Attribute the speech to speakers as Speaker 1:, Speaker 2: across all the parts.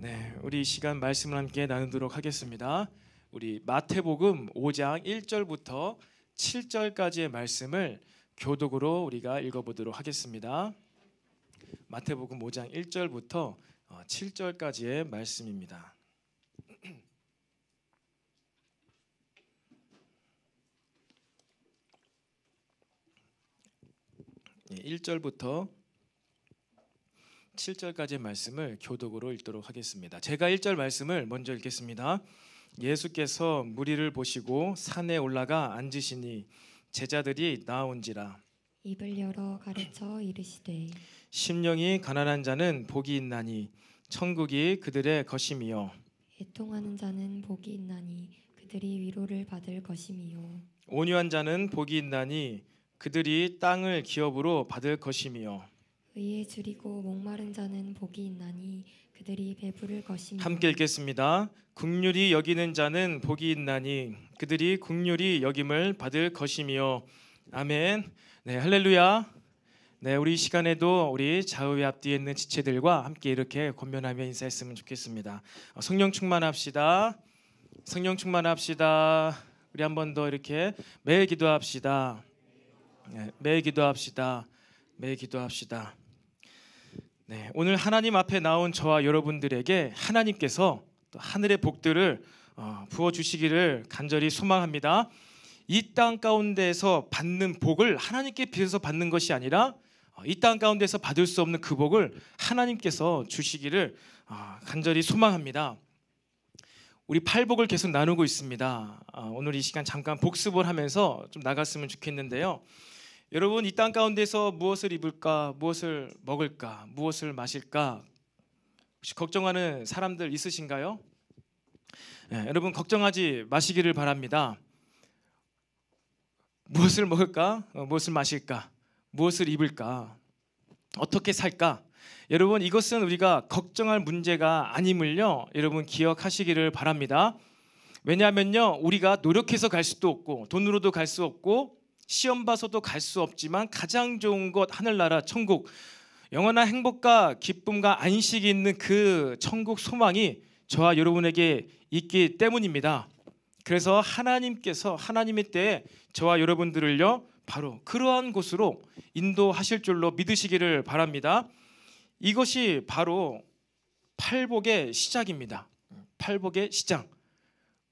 Speaker 1: 네, 우리 이 시간 말씀을 함께 나누도록 하겠습니다. 우리 마태복음 5장 1절부터 7절까지의 말씀을 교독으로 우리가 읽어보도록 하겠습니다. 마태복음 5장 1절부터 7절까지의 말씀입니다. 1절부터 7절까지의 말씀을 교독으로 읽도록 하겠습니다. 제가 1절 말씀을 먼저 읽겠습니다. 예수께서 무리를 보시고 산에 올라가 앉으시니 제자들이 나온지라
Speaker 2: 입을 열어 가르쳐 이르시되
Speaker 1: 심령이 가난한 자는 복이 있나니 천국이 그들의 것임이요
Speaker 2: 애통하는 자는 복이 있나니 그들이 위로를 받을 것임이요
Speaker 1: 온유한 자는 복이 있나니 그들이 땅을 기업으로 받을 것임이요
Speaker 2: 의에 줄이고 목마른 자는 복이 있나니 그들이 배부를 것이며
Speaker 1: 함께 읽겠습니다. 긍휼히 여기는 자는 복이 있나니 그들이 긍휼히 여김을 받을 것이며 아멘. 네, 할렐루야. 네, 우리 이 시간에도 우리 좌우의 앞뒤에 있는 지체들과 함께 이렇게 권면하며 인사했으면 좋겠습니다. 성령 충만합시다. 성령 충만합시다. 우리 한 번 더 이렇게 매일 기도합시다. 네, 매일 기도합시다. 매일 기도합시다. 네, 오늘 하나님 앞에 나온 저와 여러분들에게 하나님께서 또 하늘의 복들을 부어 주시기를 간절히 소망합니다. 이 땅 가운데에서 받는 복을 하나님께 비해서 받는 것이 아니라 이 땅 가운데서 받을 수 없는 그 복을 하나님께서 주시기를 간절히 소망합니다. 우리 팔복을 계속 나누고 있습니다. 오늘 이 시간 잠깐 복습을 하면서 좀 나갔으면 좋겠는데요. 여러분, 이 땅 가운데서 무엇을 입을까, 무엇을 먹을까, 무엇을 마실까 혹시 걱정하는 사람들 있으신가요? 네, 여러분 걱정하지 마시기를 바랍니다. 무엇을 먹을까, 무엇을 마실까, 무엇을 입을까, 어떻게 살까? 여러분 이것은 우리가 걱정할 문제가 아님을요 여러분 기억하시기를 바랍니다. 왜냐하면요 우리가 노력해서 갈 수도 없고 돈으로도 갈 수 없고 시험 봐서도 갈 수 없지만 가장 좋은 것 하늘나라 천국 영원한 행복과 기쁨과 안식이 있는 그 천국 소망이 저와 여러분에게 있기 때문입니다. 그래서 하나님께서 하나님의 때에 저와 여러분들을요 바로 그러한 곳으로 인도하실 줄로 믿으시기를 바랍니다. 이것이 바로 팔복의 시작입니다. 팔복의 시작.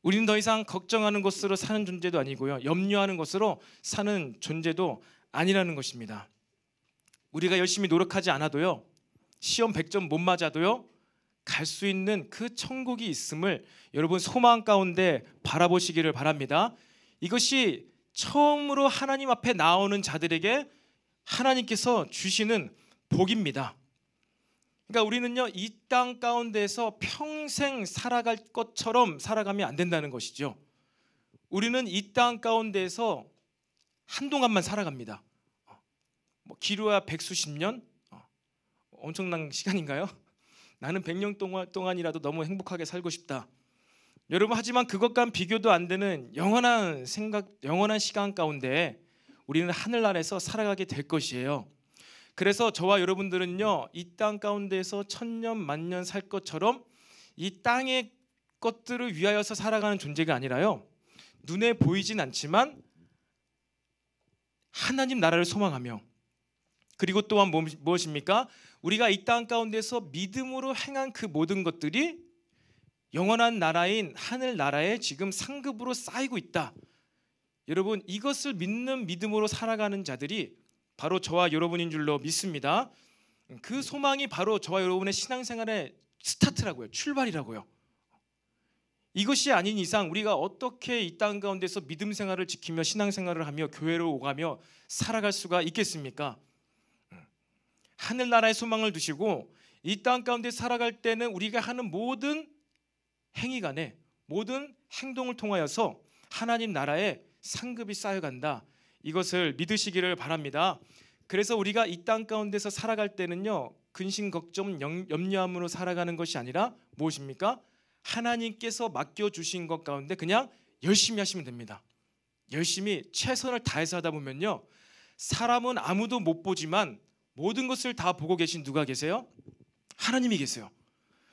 Speaker 1: 우리는 더 이상 걱정하는 것으로 사는 존재도 아니고요 염려하는 것으로 사는 존재도 아니라는 것입니다. 우리가 열심히 노력하지 않아도요 시험 100점 못 맞아도요 갈 수 있는 그 천국이 있음을 여러분 소망 가운데 바라보시기를 바랍니다. 이것이 처음으로 하나님 앞에 나오는 자들에게 하나님께서 주시는 복입니다. 그러니까 우리는요 이 땅 가운데에서 평생 살아갈 것처럼 살아가면 안 된다는 것이죠. 우리는 이 땅 가운데에서 한동안만 살아갑니다. 길어야 100수십 년? 엄청난 시간인가요? 나는 100년 동안이라도 너무 행복하게 살고 싶다. 여러분 하지만 그것과 비교도 안 되는 영원한 시간 가운데 우리는 하늘나라에서 살아가게 될 것이에요. 그래서 저와 여러분들은요 이 땅 가운데에서 천년 만년 살 것처럼 이 땅의 것들을 위하여서 살아가는 존재가 아니라요 눈에 보이진 않지만 하나님 나라를 소망하며 그리고 또한 무엇입니까? 우리가 이 땅 가운데서 믿음으로 행한 그 모든 것들이 영원한 나라인 하늘나라에 지금 상급으로 쌓이고 있다. 여러분 이것을 믿는 믿음으로 살아가는 자들이 바로 저와 여러분인 줄로 믿습니다. 그 소망이 바로 저와 여러분의 신앙생활의 스타트라고요. 출발이라고요. 이것이 아닌 이상 우리가 어떻게 이 땅 가운데서 믿음 생활을 지키며 신앙생활을 하며 교회를 오가며 살아갈 수가 있겠습니까? 하늘나라의 소망을 두시고 이 땅 가운데 살아갈 때는 우리가 하는 모든 행위 간에 모든 행동을 통하여서 하나님 나라에 상급이 쌓여간다. 이것을 믿으시기를 바랍니다. 그래서 우리가 이 땅 가운데서 살아갈 때는요 근심 걱정 염려함으로 살아가는 것이 아니라 무엇입니까? 하나님께서 맡겨주신 것 가운데 그냥 열심히 하시면 됩니다. 열심히 최선을 다해서 하다 보면요 사람은 아무도 못 보지만 모든 것을 다 보고 계신 누가 계세요? 하나님이 계세요.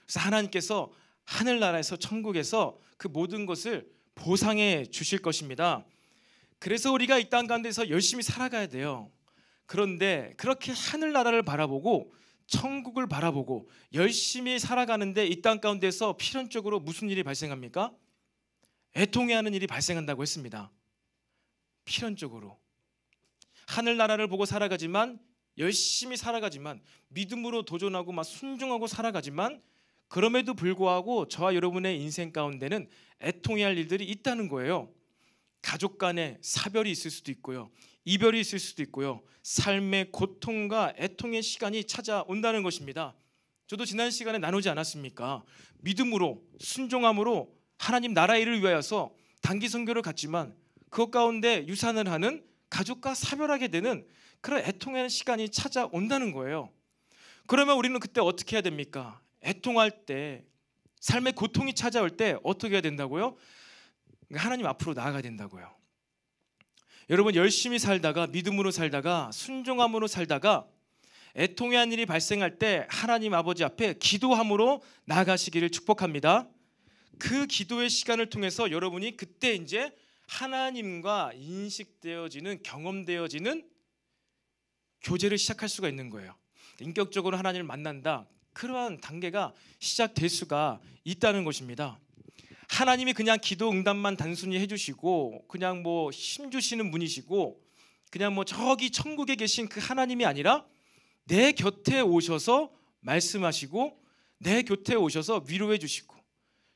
Speaker 1: 그래서 하나님께서 하늘나라에서 천국에서 그 모든 것을 보상해 주실 것입니다. 그래서 우리가 이 땅 가운데서 열심히 살아가야 돼요. 그런데 그렇게 하늘나라를 바라보고 천국을 바라보고 열심히 살아가는데 이 땅 가운데서 필연적으로 무슨 일이 발생합니까? 애통해하는 일이 발생한다고 했습니다. 필연적으로 하늘나라를 보고 살아가지만, 열심히 살아가지만, 믿음으로 도전하고 막 순종하고 살아가지만, 그럼에도 불구하고 저와 여러분의 인생 가운데는 애통해할 일들이 있다는 거예요. 가족 간에 사별이 있을 수도 있고요, 이별이 있을 수도 있고요, 삶의 고통과 애통의 시간이 찾아온다는 것입니다. 저도 지난 시간에 나누지 않았습니까? 믿음으로 순종함으로 하나님 나라 일을 위하여서 단기 선교를 갔지만 그것 가운데 유산을 하는 가족과 사별하게 되는 그런 애통의 시간이 찾아온다는 거예요. 그러면 우리는 그때 어떻게 해야 됩니까? 애통할 때, 삶의 고통이 찾아올 때 어떻게 해야 된다고요? 하나님 앞으로 나아가야 된다고요. 여러분, 열심히 살다가, 믿음으로 살다가, 순종함으로 살다가 애통의 일이 발생할 때 하나님 아버지 앞에 기도함으로 나아가시기를 축복합니다. 그 기도의 시간을 통해서 여러분이 그때 이제 하나님과 인식되어지는, 경험되어지는 교제를 시작할 수가 있는 거예요. 인격적으로 하나님을 만난다, 그러한 단계가 시작될 수가 있다는 것입니다. 하나님이 그냥 기도 응답만 단순히 해주시고 그냥 뭐 힘주시는 분이시고 그냥 뭐 저기 천국에 계신 그 하나님이 아니라 내 곁에 오셔서 말씀하시고 내 곁에 오셔서 위로해 주시고,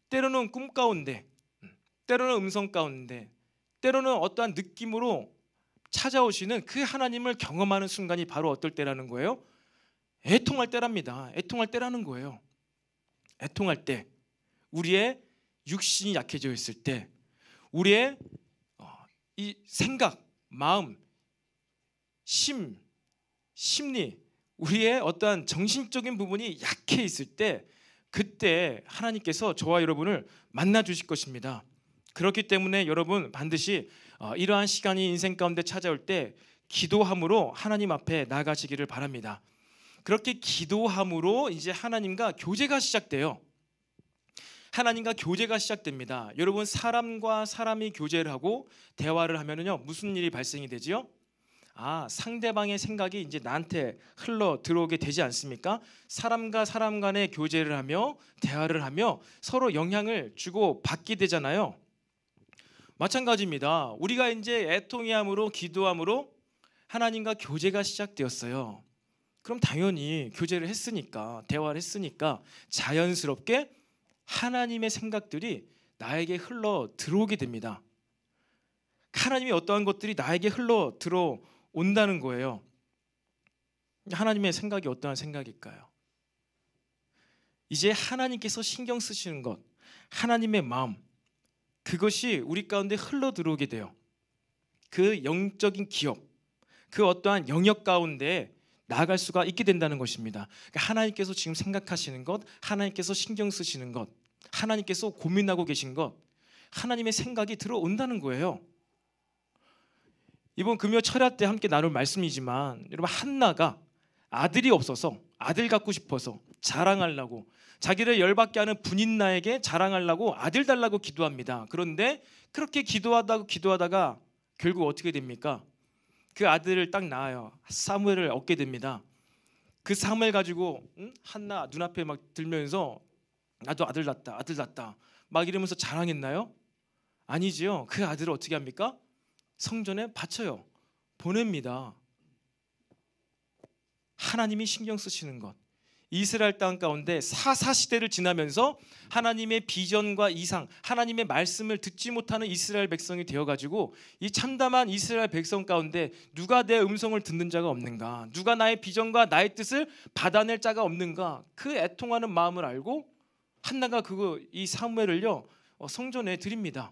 Speaker 1: 때로는 꿈 가운데, 때로는 음성 가운데, 때로는 어떠한 느낌으로 찾아오시는 그 하나님을 경험하는 순간이 바로 어떨 때라는 거예요? 애통할 때랍니다. 애통할 때라는 거예요. 애통할 때, 우리의 육신이 약해져 있을 때, 우리의 이 생각, 마음, 심리, 우리의 어떠한 정신적인 부분이 약해 있을 때, 그때 하나님께서 저와 여러분을 만나 주실 것입니다. 그렇기 때문에 여러분 반드시 이러한 시간이 인생 가운데 찾아올 때 기도함으로 하나님 앞에 나가시기를 바랍니다. 그렇게 기도함으로 이제 하나님과 교제가 시작돼요. 하나님과 교제가 시작됩니다. 여러분, 사람과 사람이 교제를 하고 대화를 하면은요, 무슨 일이 발생이 되지요? 상대방의 생각이 이제 나한테 흘러 들어오게 되지 않습니까? 사람과 사람 간의 교제를 하며 대화를 하며 서로 영향을 주고 받게 되잖아요. 마찬가지입니다. 우리가 이제 애통함으로 기도함으로 하나님과 교제가 시작되었어요. 그럼 당연히 교제를 했으니까, 대화를 했으니까 자연스럽게 하나님의 생각들이 나에게 흘러 들어오게 됩니다. 하나님이 어떠한 것들이 나에게 흘러 들어온다는 거예요. 하나님의 생각이 어떠한 생각일까요? 이제 하나님께서 신경 쓰시는 것, 하나님의 마음, 그것이 우리 가운데 흘러 들어오게 돼요. 그 영적인 기업, 그 어떠한 영역 가운데 나아갈 수가 있게 된다는 것입니다. 그러니까 하나님께서 지금 생각하시는 것, 하나님께서 신경 쓰시는 것, 하나님께서 고민하고 계신 것, 하나님의 생각이 들어온다는 거예요. 이번 금요 철야 때 함께 나눌 말씀이지만, 여러분, 한나가 아들이 없어서 아들 갖고 싶어서 자랑하려고, 자기를 열받게 하는 분인나에게 자랑하려고 아들 달라고 기도합니다. 그런데 그렇게 기도하다가 결국 어떻게 됩니까? 그 아들을 딱 낳아요. 사무엘을 얻게 됩니다. 그 사무엘 가지고 한나 눈앞에 막 들면서 나도 아들 낳았다 막 이러면서 자랑했나요? 아니지요. 그 아들을 어떻게 합니까? 성전에 바쳐요. 보냅니다. 하나님이 신경 쓰시는 것, 이스라엘 땅 가운데 사사시대를 지나면서 하나님의 비전과 이상, 하나님의 말씀을 듣지 못하는 이스라엘 백성이 되어가지고 이 참담한 이스라엘 백성 가운데 누가 내 음성을 듣는 자가 없는가, 누가 나의 비전과 나의 뜻을 받아낼 자가 없는가, 그 애통하는 마음을 알고 한나가 이 사무엘을요 성전에 드립니다.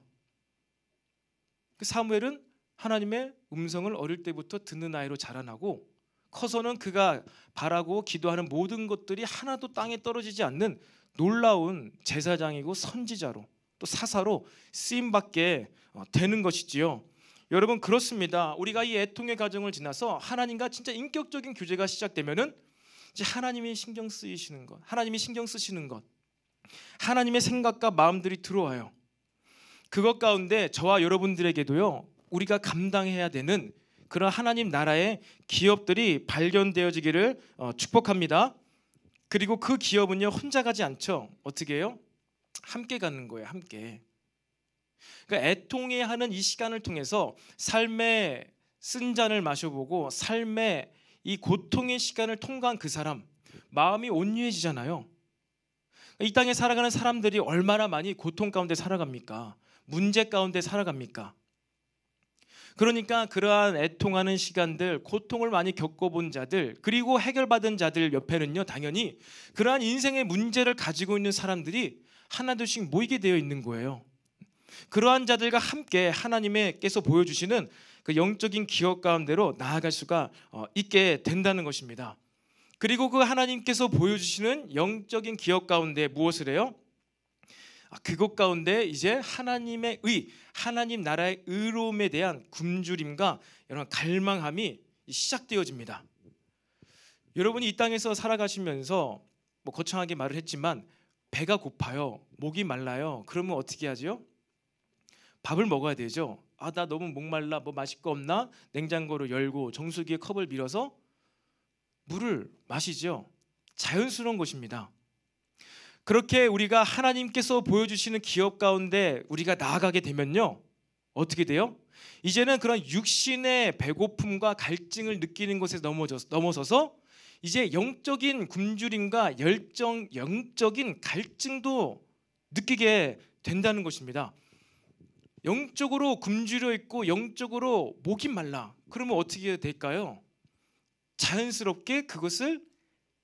Speaker 1: 그 사무엘은 하나님의 음성을 어릴 때부터 듣는 아이로 자라나고, 커서는 그가 바라고 기도하는 모든 것들이 하나도 땅에 떨어지지 않는 놀라운 제사장이고 선지자로, 또 사사로 쓰임받게 되는 것이지요. 여러분, 그렇습니다. 우리가 이 애통의 과정을 지나서 하나님과 진짜 인격적인 교제가 시작되면은 이제 하나님이 신경 쓰이시는 것, 하나님이 신경 쓰시는 것, 하나님의 생각과 마음들이 들어와요. 그것 가운데 저와 여러분들에게도요, 우리가 감당해야 되는 그런 하나님 나라의 기업들이 발견되어지기를 축복합니다. 그리고 그 기업은요, 혼자 가지 않죠. 어떻게 해요? 함께 가는 거예요. 함께. 그러니까 애통해하는 이 시간을 통해서 삶의 쓴 잔을 마셔보고 삶의 이 고통의 시간을 통과한 그 사람, 마음이 온유해지잖아요. 이 땅에 살아가는 사람들이 얼마나 많이 고통 가운데 살아갑니까? 문제 가운데 살아갑니까? 그러니까 그러한 애통하는 시간들, 고통을 많이 겪어본 자들, 그리고 해결받은 자들 옆에는요, 당연히 그러한 인생의 문제를 가지고 있는 사람들이 하나둘씩 모이게 되어 있는 거예요. 그러한 자들과 함께 하나님께서 보여주시는 그 영적인 기업 가운데로 나아갈 수가 있게 된다는 것입니다. 그리고 그 하나님께서 보여주시는 영적인 기업 가운데 무엇을 해요? 그것 가운데 이제 하나님의 의, 하나님 나라의 의로움에 대한 굶주림과 이런 갈망함이 시작되어집니다. 여러분이 이 땅에서 살아가시면서 뭐 거창하게 말을 했지만 배가 고파요, 목이 말라요. 그러면 어떻게 하죠? 밥을 먹어야 되죠. 나 너무 목말라, 뭐 마실 거 없나? 냉장고를 열고 정수기에 컵을 밀어서 물을 마시죠. 자연스러운 것입니다. 그렇게 우리가 하나님께서 보여주시는 기업 가운데 우리가 나아가게 되면요, 어떻게 돼요? 이제는 그런 육신의 배고픔과 갈증을 느끼는 것에 넘어서서 이제 영적인 굶주림과 영적인 갈증도 느끼게 된다는 것입니다. 영적으로 굶주려 있고 영적으로 목이 말라. 그러면 어떻게 될까요? 자연스럽게 그것을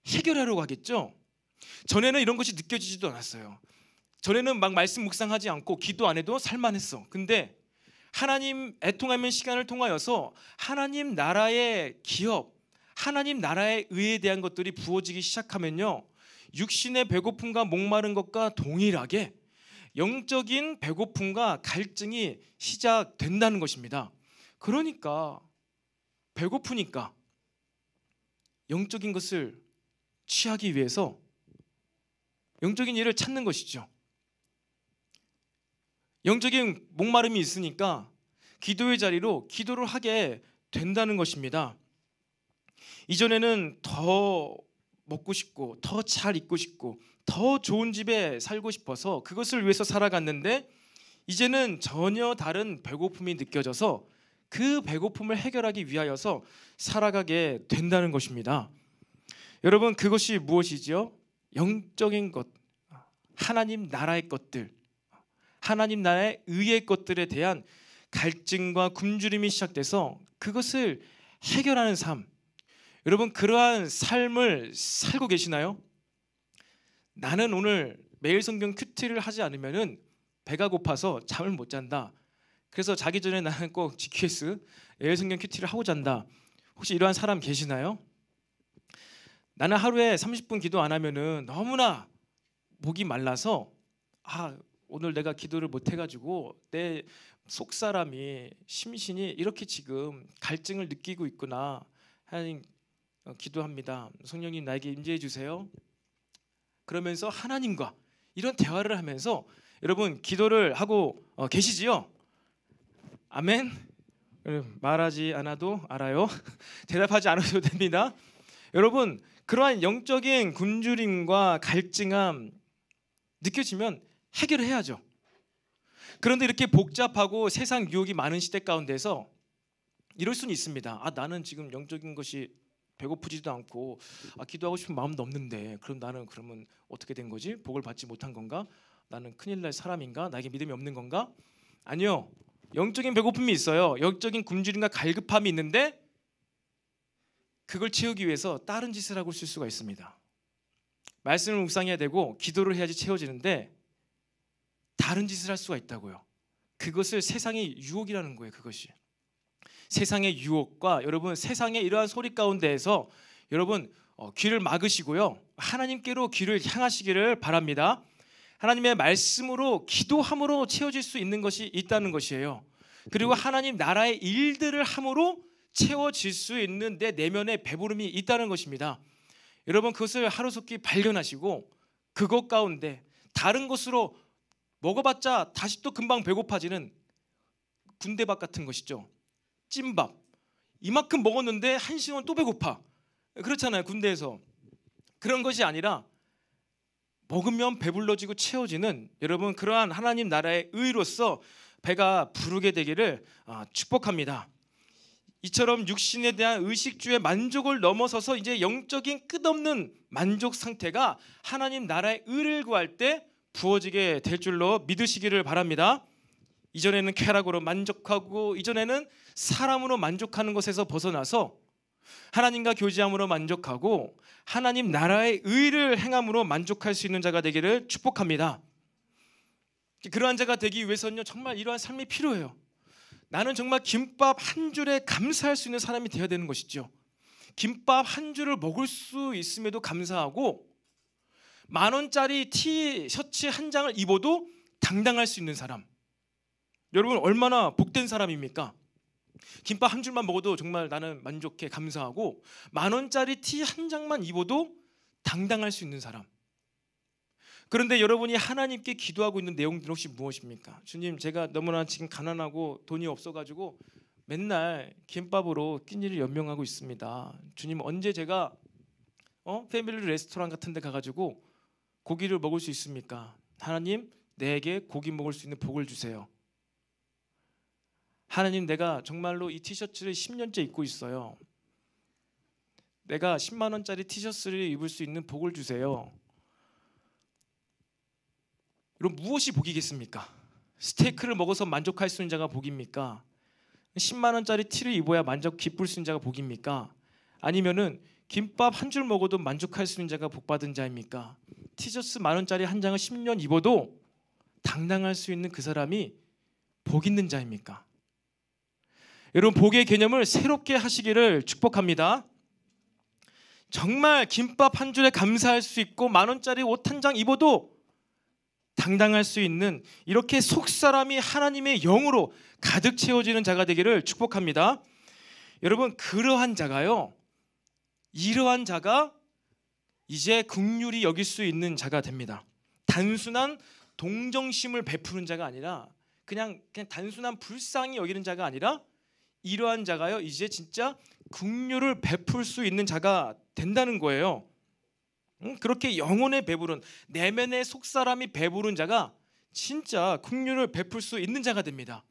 Speaker 1: 해결하려고 하겠죠. 전에는 이런 것이 느껴지지도 않았어요. 전에는 막 말씀 묵상하지 않고 기도 안 해도 살만했어. 근데 하나님 애통하는 시간을 통하여서 하나님 나라의 기업, 하나님 나라의 의에 대한 것들이 부어지기 시작하면요, 육신의 배고픔과 목마른 것과 동일하게 영적인 배고픔과 갈증이 시작된다는 것입니다. 그러니까 배고프니까 영적인 것을 취하기 위해서 영적인 일을 찾는 것이죠. 영적인 목마름이 있으니까 기도의 자리로 기도를 하게 된다는 것입니다. 이전에는 더 먹고 싶고 더 잘 입고 싶고 더 좋은 집에 살고 싶어서 그것을 위해서 살아갔는데 이제는 전혀 다른 배고픔이 느껴져서 그 배고픔을 해결하기 위하여서 살아가게 된다는 것입니다. 여러분, 그것이 무엇이죠? 영적인 것, 하나님 나라의 것들, 하나님 나라의 의의 것들에 대한 갈증과 굶주림이 시작돼서 그것을 해결하는 삶. 여러분, 그러한 삶을 살고 계시나요? 나는 오늘 매일 성경 큐티를 하지 않으면은 배가 고파서 잠을 못 잔다. 그래서 자기 전에 나는 꼭 GQS 매일 성경 큐티를 하고 잔다. 혹시 이러한 사람 계시나요? 나는 하루에 30분 기도 안 하면은 너무나 목이 말라서 오늘 내가 기도를 못 해가지고 내 속사람이 심신이 이렇게 지금 갈증을 느끼고 있구나. 하나님 기도합니다. 성령님 나에게 임재해 주세요. 그러면서 하나님과 이런 대화를 하면서 여러분 기도를 하고 계시지요? 아멘. 말하지 않아도 알아요. 대답하지 않아도 됩니다. 여러분, 그러한 영적인 굶주림과 갈증함 느껴지면 해결해야죠. 그런데 이렇게 복잡하고 세상 유혹이 많은 시대 가운데서 이럴 수는 있습니다. 나는 지금 영적인 것이 배고프지도 않고 기도하고 싶은 마음도 없는데 그럼 나는 그러면 어떻게 된 거지? 복을 받지 못한 건가? 나는 큰일 날 사람인가? 나에게 믿음이 없는 건가? 아니요. 영적인 배고픔이 있어요. 영적인 굶주림과 갈급함이 있는데 그걸 채우기 위해서 다른 짓을 하고 있을 수가 있습니다. 말씀을 묵상해야 되고 기도를 해야지 채워지는데 다른 짓을 할 수가 있다고요. 그것을 세상의 유혹이라는 거예요. 그것이 세상의 유혹과 여러분 세상의 이러한 소리 가운데에서 여러분 귀를 막으시고요, 하나님께로 귀를 향하시기를 바랍니다. 하나님의 말씀으로 기도함으로 채워질 수 있는 것이 있다는 것이에요. 그리고 하나님 나라의 일들을 함으로 채워질 수 있는 내 내면의 배부름이 있다는 것입니다. 여러분 그것을 하루속히 발견하시고 그것 가운데 다른 것으로 먹어봤자 다시 또 금방 배고파지는 군대밥 같은 것이죠. 찐밥. 이만큼 먹었는데 1시간 또 배고파. 그렇잖아요, 군대에서. 그런 것이 아니라 먹으면 배불러지고 채워지는, 여러분, 그러한 하나님 나라의 의로서 배가 부르게 되기를 축복합니다. 이처럼 육신에 대한 의식주의 만족을 넘어서서 이제 영적인 끝없는 만족 상태가 하나님 나라의 의를 구할 때 부어지게 될 줄로 믿으시기를 바랍니다. 이전에는 쾌락으로 만족하고, 이전에는 사람으로 만족하는 것에서 벗어나서 하나님과 교제함으로 만족하고 하나님 나라의 의를 행함으로 만족할 수 있는 자가 되기를 축복합니다. 그러한 자가 되기 위해서는요, 정말 이러한 삶이 필요해요. 나는 정말 김밥 한 줄에 감사할 수 있는 사람이 되어야 되는 것이죠. 김밥 한 줄을 먹을 수 있음에도 감사하고, 10,000원짜리 티셔츠 한 장을 입어도 당당할 수 있는 사람. 여러분, 얼마나 복된 사람입니까? 김밥 한 줄만 먹어도 정말 나는 만족해, 감사하고, 10,000원짜리 티 한 장만 입어도 당당할 수 있는 사람. 그런데 여러분이 하나님께 기도하고 있는 내용들은 혹시 무엇입니까? 주님, 제가 너무나 지금 가난하고 돈이 없어가지고 맨날 김밥으로 끼니를 연명하고 있습니다. 주님, 언제 제가 패밀리 레스토랑 같은 데 가가지고 고기를 먹을 수 있습니까? 하나님, 내게 고기 먹을 수 있는 복을 주세요. 하나님, 내가 정말로 이 티셔츠를 10년째 입고 있어요. 내가 10만 원짜리 티셔츠를 입을 수 있는 복을 주세요. 여러분, 무엇이 복이겠습니까? 스테이크를 먹어서 만족할 수 있는 자가 복입니까? 10만 원짜리 티를 입어야 기쁠 수 있는 자가 복입니까? 아니면은 김밥 한 줄 먹어도 만족할 수 있는 자가 복받은 자입니까? 티셔츠 10,000원짜리 한 장을 10년 입어도 당당할 수 있는 그 사람이 복 있는 자입니까? 여러분, 복의 개념을 새롭게 하시기를 축복합니다. 정말 김밥 한 줄에 감사할 수 있고 10,000원짜리 옷 한 장 입어도 당당할 수 있는, 이렇게 속사람이 하나님의 영으로 가득 채워지는 자가 되기를 축복합니다. 여러분, 그러한 자가요, 이러한 자가 이제 긍휼히 여길 수 있는 자가 됩니다. 단순한 동정심을 베푸는 자가 아니라, 그냥 단순한 불쌍히 여기는 자가 아니라, 이러한 자가요, 이제 진짜 긍휼을 베풀 수 있는 자가 된다는 거예요. 그렇게 영혼에 배부른, 내면의 속사람이 배부른 자가 진짜 긍휼을 베풀 수 있는 자가 됩니다.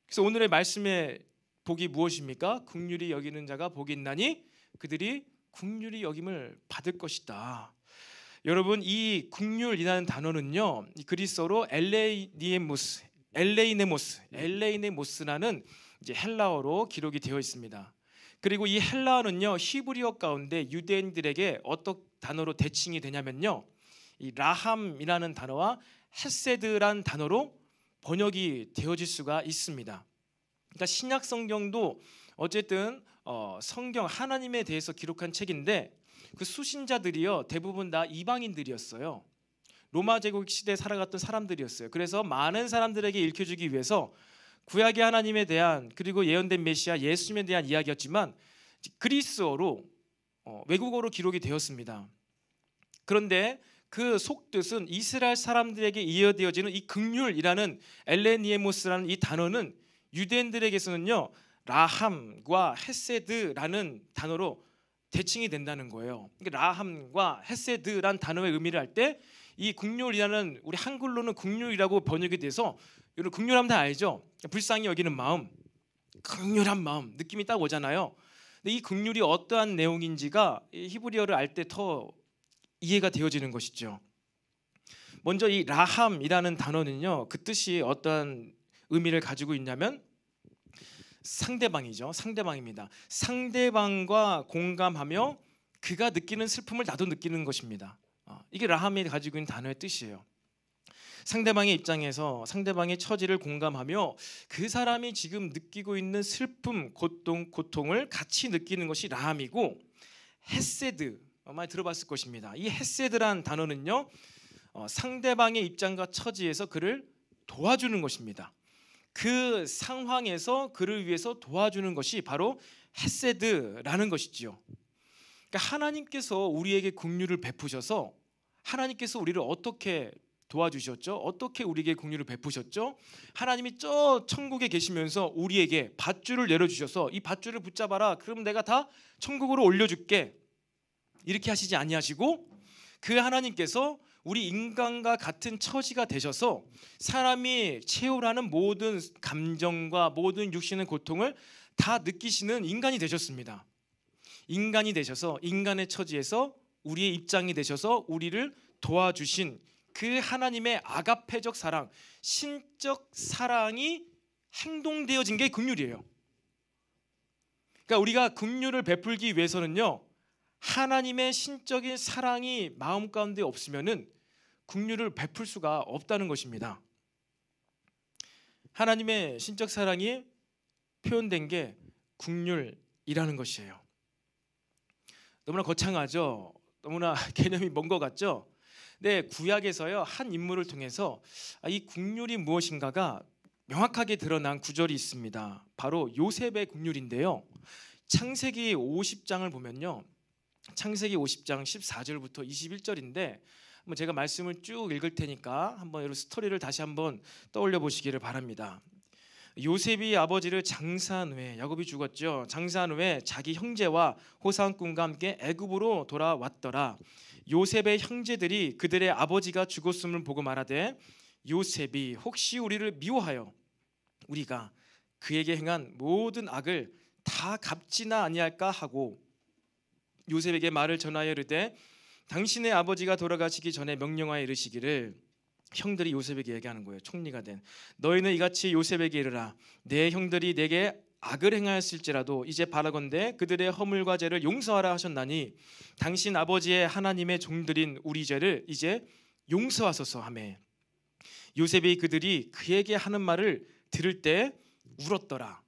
Speaker 1: 그래서 오늘의 말씀의 복이 무엇입니까? 긍휼히 여기는 자가 복이 있나니 그들이 긍휼히 여김을 받을 것이다. 여러분, 이 긍휼이라는 단어는요, 그리스어로 엘레이네모스라는 이제 헬라어로 기록이 되어 있습니다. 그리고 이 헬라어는요, 히브리어 가운데 유대인들에게 어떤 단어로 대칭이 되냐면요, 이 라함이라는 단어와 헤세드란 단어로 번역이 되어질 수가 있습니다. 그러니까 신약 성경도 어쨌든 성경, 하나님에 대해서 기록한 책인데, 그 수신자들이요, 대부분 다 이방인들이었어요. 로마 제국 시대에 살아갔던 사람들이었어요. 그래서 많은 사람들에게 읽혀주기 위해서 구약의 하나님에 대한, 그리고 예언된 메시아 예수님에 대한 이야기였지만 그리스어로, 외국어로 기록이 되었습니다. 그런데 그 속뜻은 이스라엘 사람들에게 이어되어지는 이 긍휼이라는 엘레니에모스라는 이 단어는 유대인들에게서는요, 라함과 헤세드라는 단어로 대칭이 된다는 거예요. 그러니까 라함과 헤세드라는 단어의 의미를 할 때 이 긍휼이라는, 우리 한글로는 긍휼이라고 번역이 돼서, 여러분 긍휼하면 다 알죠? 불쌍히 여기는 마음, 긍휼한 마음, 느낌이 딱 오잖아요. 근데 이 긍휼이 어떠한 내용인지가 히브리어를 알 때 더 이해가 되어지는 것이죠. 먼저 이 라함이라는 단어는요, 그 뜻이 어떠한 의미를 가지고 있냐면 상대방이죠. 상대방입니다. 상대방과 공감하며 그가 느끼는 슬픔을 나도 느끼는 것입니다. 이게 라함이 가지고 있는 단어의 뜻이에요. 상대방의 입장에서 상대방의 처지를 공감하며 그 사람이 지금 느끼고 있는 슬픔, 고통을 같이 느끼는 것이 라함이고, 헤세드, 많이 들어봤을 것입니다. 이 헤세드란 단어는요, 상대방의 입장과 처지에서 그를 도와주는 것입니다. 그 상황에서 그를 위해서 도와주는 것이 바로 헤세드라는 것이지요. 그러니까 하나님께서 우리에게 긍휼을 베푸셔서 하나님께서 우리를 어떻게 도와주셨죠? 어떻게 우리에게 긍휼을 베푸셨죠? 하나님이 저 천국에 계시면서 우리에게 밧줄을 내려주셔서 이 밧줄을 붙잡아라. 그럼 내가 다 천국으로 올려줄게. 이렇게 하시지 아니하시고 그 하나님께서 우리 인간과 같은 처지가 되셔서 사람이 채우라는 모든 감정과 모든 육신의 고통을 다 느끼시는 인간이 되셨습니다. 인간이 되셔서 인간의 처지에서 우리의 입장이 되셔서 우리를 도와주신 그 하나님의 아가페적 사랑, 신적 사랑이 행동되어진 게 긍휼이에요. 그러니까 우리가 긍휼을 베풀기 위해서는요, 하나님의 신적인 사랑이 마음 가운데 없으면은 긍휼을 베풀 수가 없다는 것입니다. 하나님의 신적 사랑이 표현된 게 긍휼이라는 것이에요. 너무나 거창하죠. 너무나 개념이 먼 것 같죠. 네, 구약에서요 한 인물을 통해서 이 긍휼이 무엇인가가 명확하게 드러난 구절이 있습니다. 바로 요셉의 긍휼인데요. 창세기 50장을 보면요, 창세기 50장 14절부터 21절인데 제가 말씀을 쭉 읽을 테니까 한번 여러분 스토리를 다시 한번 떠올려 보시기를 바랍니다. 요셉이 아버지를 장사한 후에, 야곱이 죽었죠. 장사한 후에 자기 형제와 호상꾼과 함께 애굽으로 돌아왔더라. 요셉의 형제들이 그들의 아버지가 죽었음을 보고 말하되 요셉이 혹시 우리를 미워하여 우리가 그에게 행한 모든 악을 다 갚지나 아니할까 하고 요셉에게 말을 전하여 이르되 당신의 아버지가 돌아가시기 전에 명령하여 이르시기를, 형들이 요셉에게 얘기하는 거예요. 총리가 된 너희는 이같이 요셉에게 이르라. 내 형들이 내게 악을 행하였을지라도 이제 바라건대 그들의 허물과 죄를 용서하라 하셨나니 당신 아버지의 하나님의 종들인 우리 죄를 이제 용서하소서 하매 요셉이 그들이 그에게 하는 말을 들을 때 울었더라.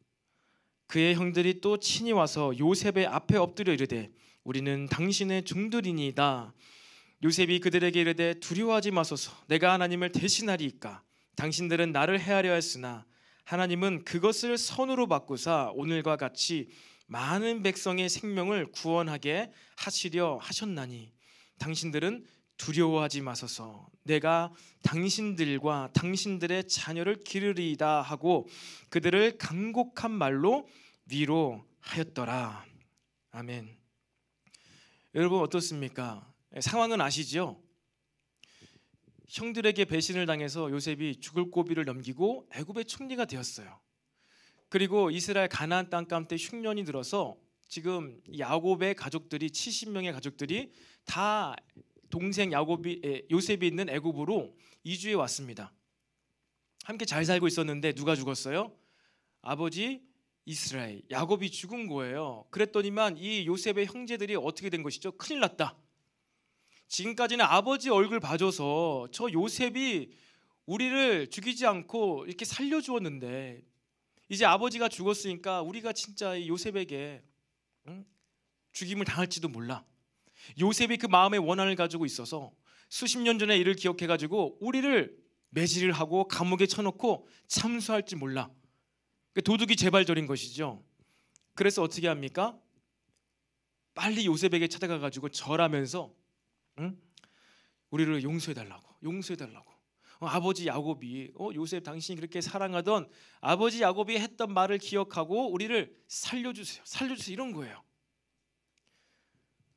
Speaker 1: 그의 형들이 또 친히 와서 요셉의 앞에 엎드려 이르되 우리는 당신의 종들이니이다. 요셉이 그들에게 이르되 두려워하지 마소서. 내가 하나님을 대신하리이까. 당신들은 나를 해하려 했으나 하나님은 그것을 선으로 바꾸사 오늘과 같이 많은 백성의 생명을 구원하게 하시려 하셨나니 당신들은 두려워하지 마소서. 내가 당신들과 당신들의 자녀를 기르리이다 하고 그들을 간곡한 말로 위로하였더라. 아멘. 여러분 어떻습니까? 상황은 아시죠? 형들에게 배신을 당해서 요셉이 죽을 고비를 넘기고 애굽의 총리가 되었어요. 그리고 이스라엘 가나안 땅 가운데 흉년이 들어서 지금 야곱의 가족들이 70명의 가족들이 다 동생 요셉이 있는 애굽으로 이주해 왔습니다. 함께 잘 살고 있었는데 누가 죽었어요? 아버지 이스라엘 야곱이 죽은 거예요. 그랬더니만 이 요셉의 형제들이 어떻게 된 것이죠? 큰일 났다. 지금까지는 아버지 얼굴 봐줘서 저 요셉이 우리를 죽이지 않고 이렇게 살려주었는데 이제 아버지가 죽었으니까 우리가 진짜 요셉에게 죽임을 당할지도 몰라. 요셉이 그 마음의 원한을 가지고 있어서 수십 년 전의 일을 기억해가지고 우리를 매질을 하고 감옥에 쳐놓고 참수할지 몰라. 도둑이 재발절인 것이죠. 그래서 어떻게 합니까? 빨리 요셉에게 찾아가가지고 절하면서 우리를 용서해달라고. 아버지 야곱이 요셉 당신이 그렇게 사랑하던 아버지 야곱이 했던 말을 기억하고 우리를 살려주세요 이런 거예요.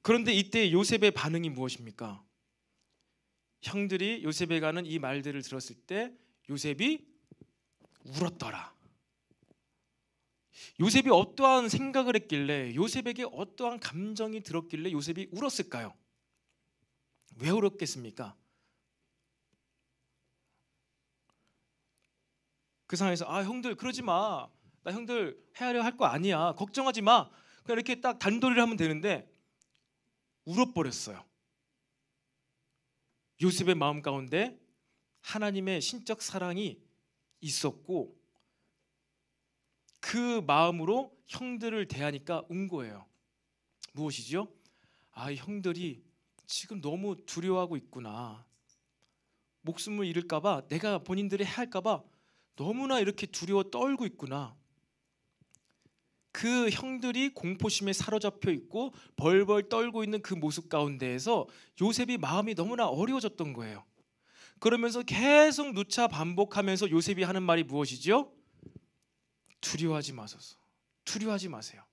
Speaker 1: 그런데 이때 요셉의 반응이 무엇입니까? 형들이 요셉에 가는 이 말들을 들었을 때 요셉이 울었더라. 요셉이 어떠한 생각을 했길래, 요셉에게 어떠한 감정이 들었길래 요셉이 울었을까요? 왜 울었겠습니까? 그 상황에서 형들 그러지 마. 나 형들 헤아려 할 거 아니야. 걱정하지 마. 그냥 이렇게 딱 단도리를 하면 되는데 울어버렸어요. 요셉의 마음 가운데 하나님의 신적 사랑이 있었고 그 마음으로 형들을 대하니까 운 거예요. 무엇이죠? 형들이 지금 너무 두려워하고 있구나. 목숨을 잃을까봐, 내가 본인들이 해할까봐 너무나 이렇게 두려워 떨고 있구나. 그 형들이 공포심에 사로잡혀 있고 벌벌 떨고 있는 그 모습 가운데에서 요셉이 마음이 너무나 어려워졌던 거예요. 그러면서 계속 누차 반복하면서 요셉이 하는 말이 무엇이죠? 두려워하지 마소서. 두려워하지 마세요.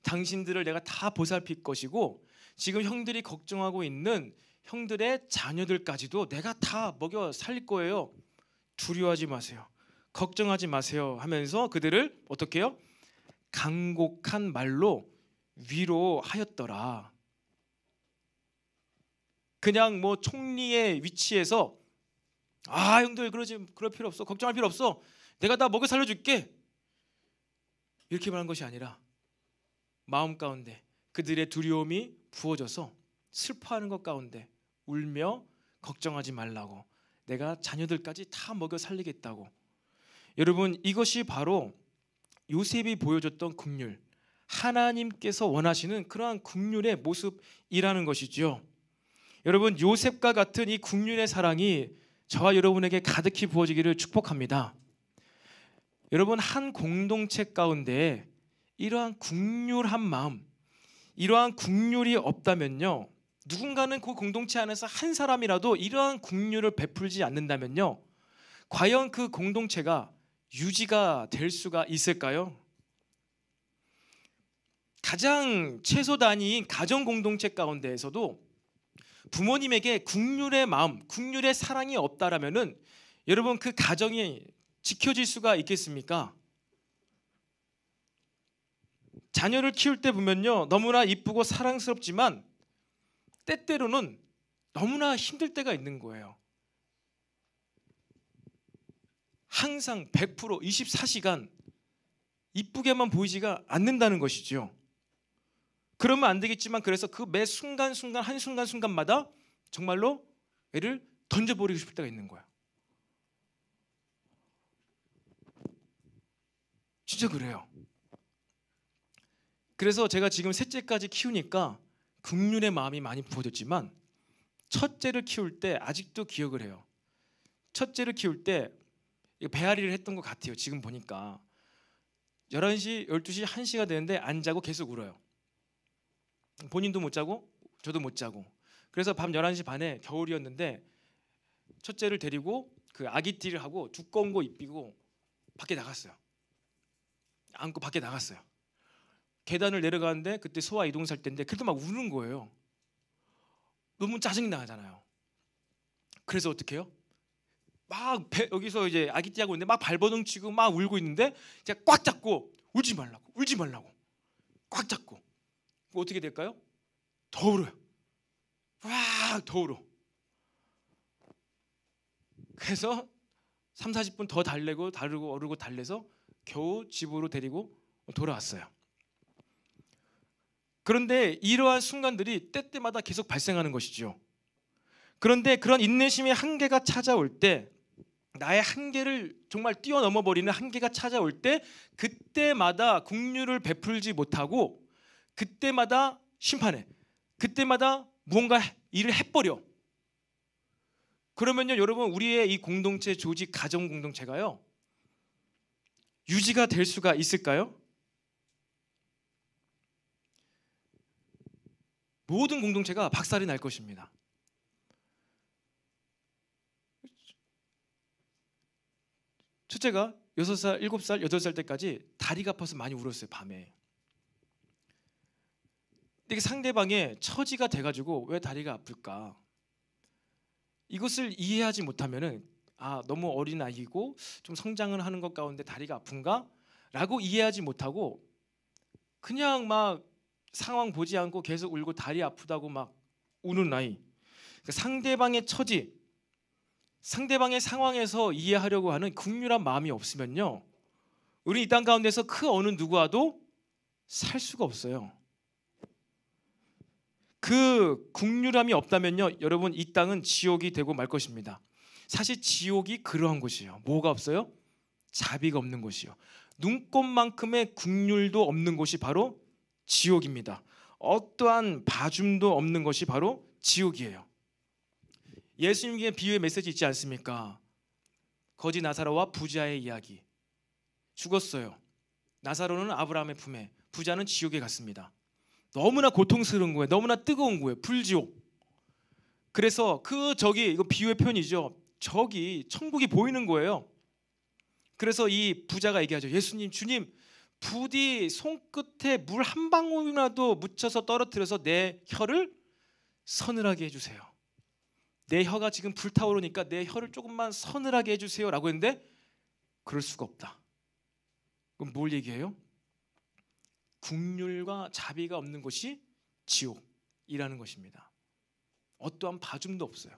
Speaker 1: 당신들을 내가 다 보살필 것이고 지금 형들이 걱정하고 있는 형들의 자녀들까지도 내가 다 먹여 살릴 거예요. 두려워하지 마세요. 걱정하지 마세요 하면서 그들을 어떻게 해요? 간곡한 말로 위로하였더라. 그냥 뭐 총리의 위치에서 형들 그럴 필요 없어. 걱정할 필요 없어. 내가 다 먹여 살려줄게. 이렇게 말한 것이 아니라 마음 가운데 그들의 두려움이 부어져서 슬퍼하는 것 가운데 울며 걱정하지 말라고, 내가 자녀들까지 다 먹여 살리겠다고. 여러분, 이것이 바로 요셉이 보여줬던 긍휼, 하나님께서 원하시는 그러한 긍휼의 모습이라는 것이죠. 여러분, 요셉과 같은 이 긍휼의 사랑이 저와 여러분에게 가득히 부어지기를 축복합니다. 여러분, 한 공동체 가운데 이러한 긍휼한 마음, 이러한 긍휼이 없다면요, 누군가는 그 공동체 안에서 한 사람이라도 이러한 긍휼을 베풀지 않는다면요, 과연 그 공동체가 유지가 될 수가 있을까요? 가장 최소 단위인 가정 공동체 가운데에서도 부모님에게 긍휼의 마음, 긍휼의 사랑이 없다라면은 여러분, 그 가정이 지켜질 수가 있겠습니까? 자녀를 키울 때 보면요, 너무나 이쁘고 사랑스럽지만 때때로는 너무나 힘들 때가 있는 거예요. 항상 100% 24시간 이쁘게만 보이지가 않는다는 것이죠. 그러면 안 되겠지만, 그래서 그 매 순간순간 한순간순간마다 정말로 애를 던져버리고 싶을 때가 있는 거예요. 진짜 그래요. 그래서 제가 지금 셋째까지 키우니까 긍휼의 마음이 많이 부어졌지만, 첫째를 키울 때 아직도 기억을 해요. 첫째를 키울 때 배앓이를 했던 것 같아요. 지금 보니까 11시, 12시, 1시가 되는데 안 자고 계속 울어요. 본인도 못 자고 저도 못 자고. 그래서 밤 11시 반에 겨울이었는데 첫째를 데리고 그 아기띠를 하고 두꺼운 거 입히고 밖에 나갔어요. 안고 밖에 나갔어요. 계단을 내려가는데 그때 소아 이동살 때인데 그때 막 우는 거예요. 너무 짜증 나잖아요. 그래서 어떻게 해요? 막 여기서 이제 아기띠하고 있는데 막 발버둥 치고 막 울고 있는데 제가 꽉 잡고 울지 말라고 꽉 잡고. 어떻게 될까요? 더 울어요. 더 울어. 그래서 3, 40분 더 달래고 어르고 달래서 겨우 집으로 데리고 돌아왔어요. 그런데 이러한 순간들이 때때마다 계속 발생하는 것이죠. 그런데 그런 인내심의 한계가 찾아올 때, 나의 한계를 정말 뛰어넘어 버리는 한계가 찾아올 때, 그때마다 긍휼을 베풀지 못하고 그때마다 심판해, 그때마다 무언가 일을 해버려. 그러면요, 여러분, 우리의 이 공동체, 조직, 가정 공동체가요, 유지가 될 수가 있을까요? 모든 공동체가 박살이 날 것입니다. 첫째가 6살, 7살, 8살 때까지 다리가 아파서 많이 울었어요, 밤에. 근데 상대방의 처지가 돼가지고 왜 다리가 아플까? 이것을 이해하지 못하면은 너무 어린 아이고 좀 성장을 하는 것 가운데 다리가 아픈가? 라고 이해하지 못하고 그냥 막 상황 보지 않고 계속 울고 다리 아프다고 막 우는 아이. 상대방의 처지, 상대방의 상황에서 이해하려고 하는 긍휼한 마음이 없으면요, 우리 이 땅 가운데서 그 어느 누구와도 살 수가 없어요. 그 긍휼함이 없다면요, 여러분, 이 땅은 지옥이 되고 말 것입니다. 사실 지옥이 그러한 곳이에요. 뭐가 없어요? 자비가 없는 곳이요. 눈꽃만큼의 긍휼도 없는 곳이 바로 지옥입니다. 어떠한 봐줌도 없는 것이 바로 지옥이에요. 예수님의 비유의 메시지 있지 않습니까? 거지 나사로와 부자의 이야기. 죽었어요. 나사로는 아브라함의 품에, 부자는 지옥에 갔습니다. 너무나 고통스러운 거예요. 너무나 뜨거운 거예요. 불지옥. 그래서 이거 비유의 표현이죠. 저기 천국이 보이는 거예요. 그래서 이 부자가 얘기하죠. 예수님, 주님, 부디 손끝에 물 한 방울이라도 묻혀서 떨어뜨려서 내 혀를 서늘하게 해주세요. 내 혀가 지금 불타오르니까 내 혀를 조금만 서늘하게 해주세요 라고 했는데 그럴 수가 없다. 그럼 뭘 얘기해요? 국률과 자비가 없는 곳이 지옥이라는 것입니다. 어떠한 봐줌도 없어요.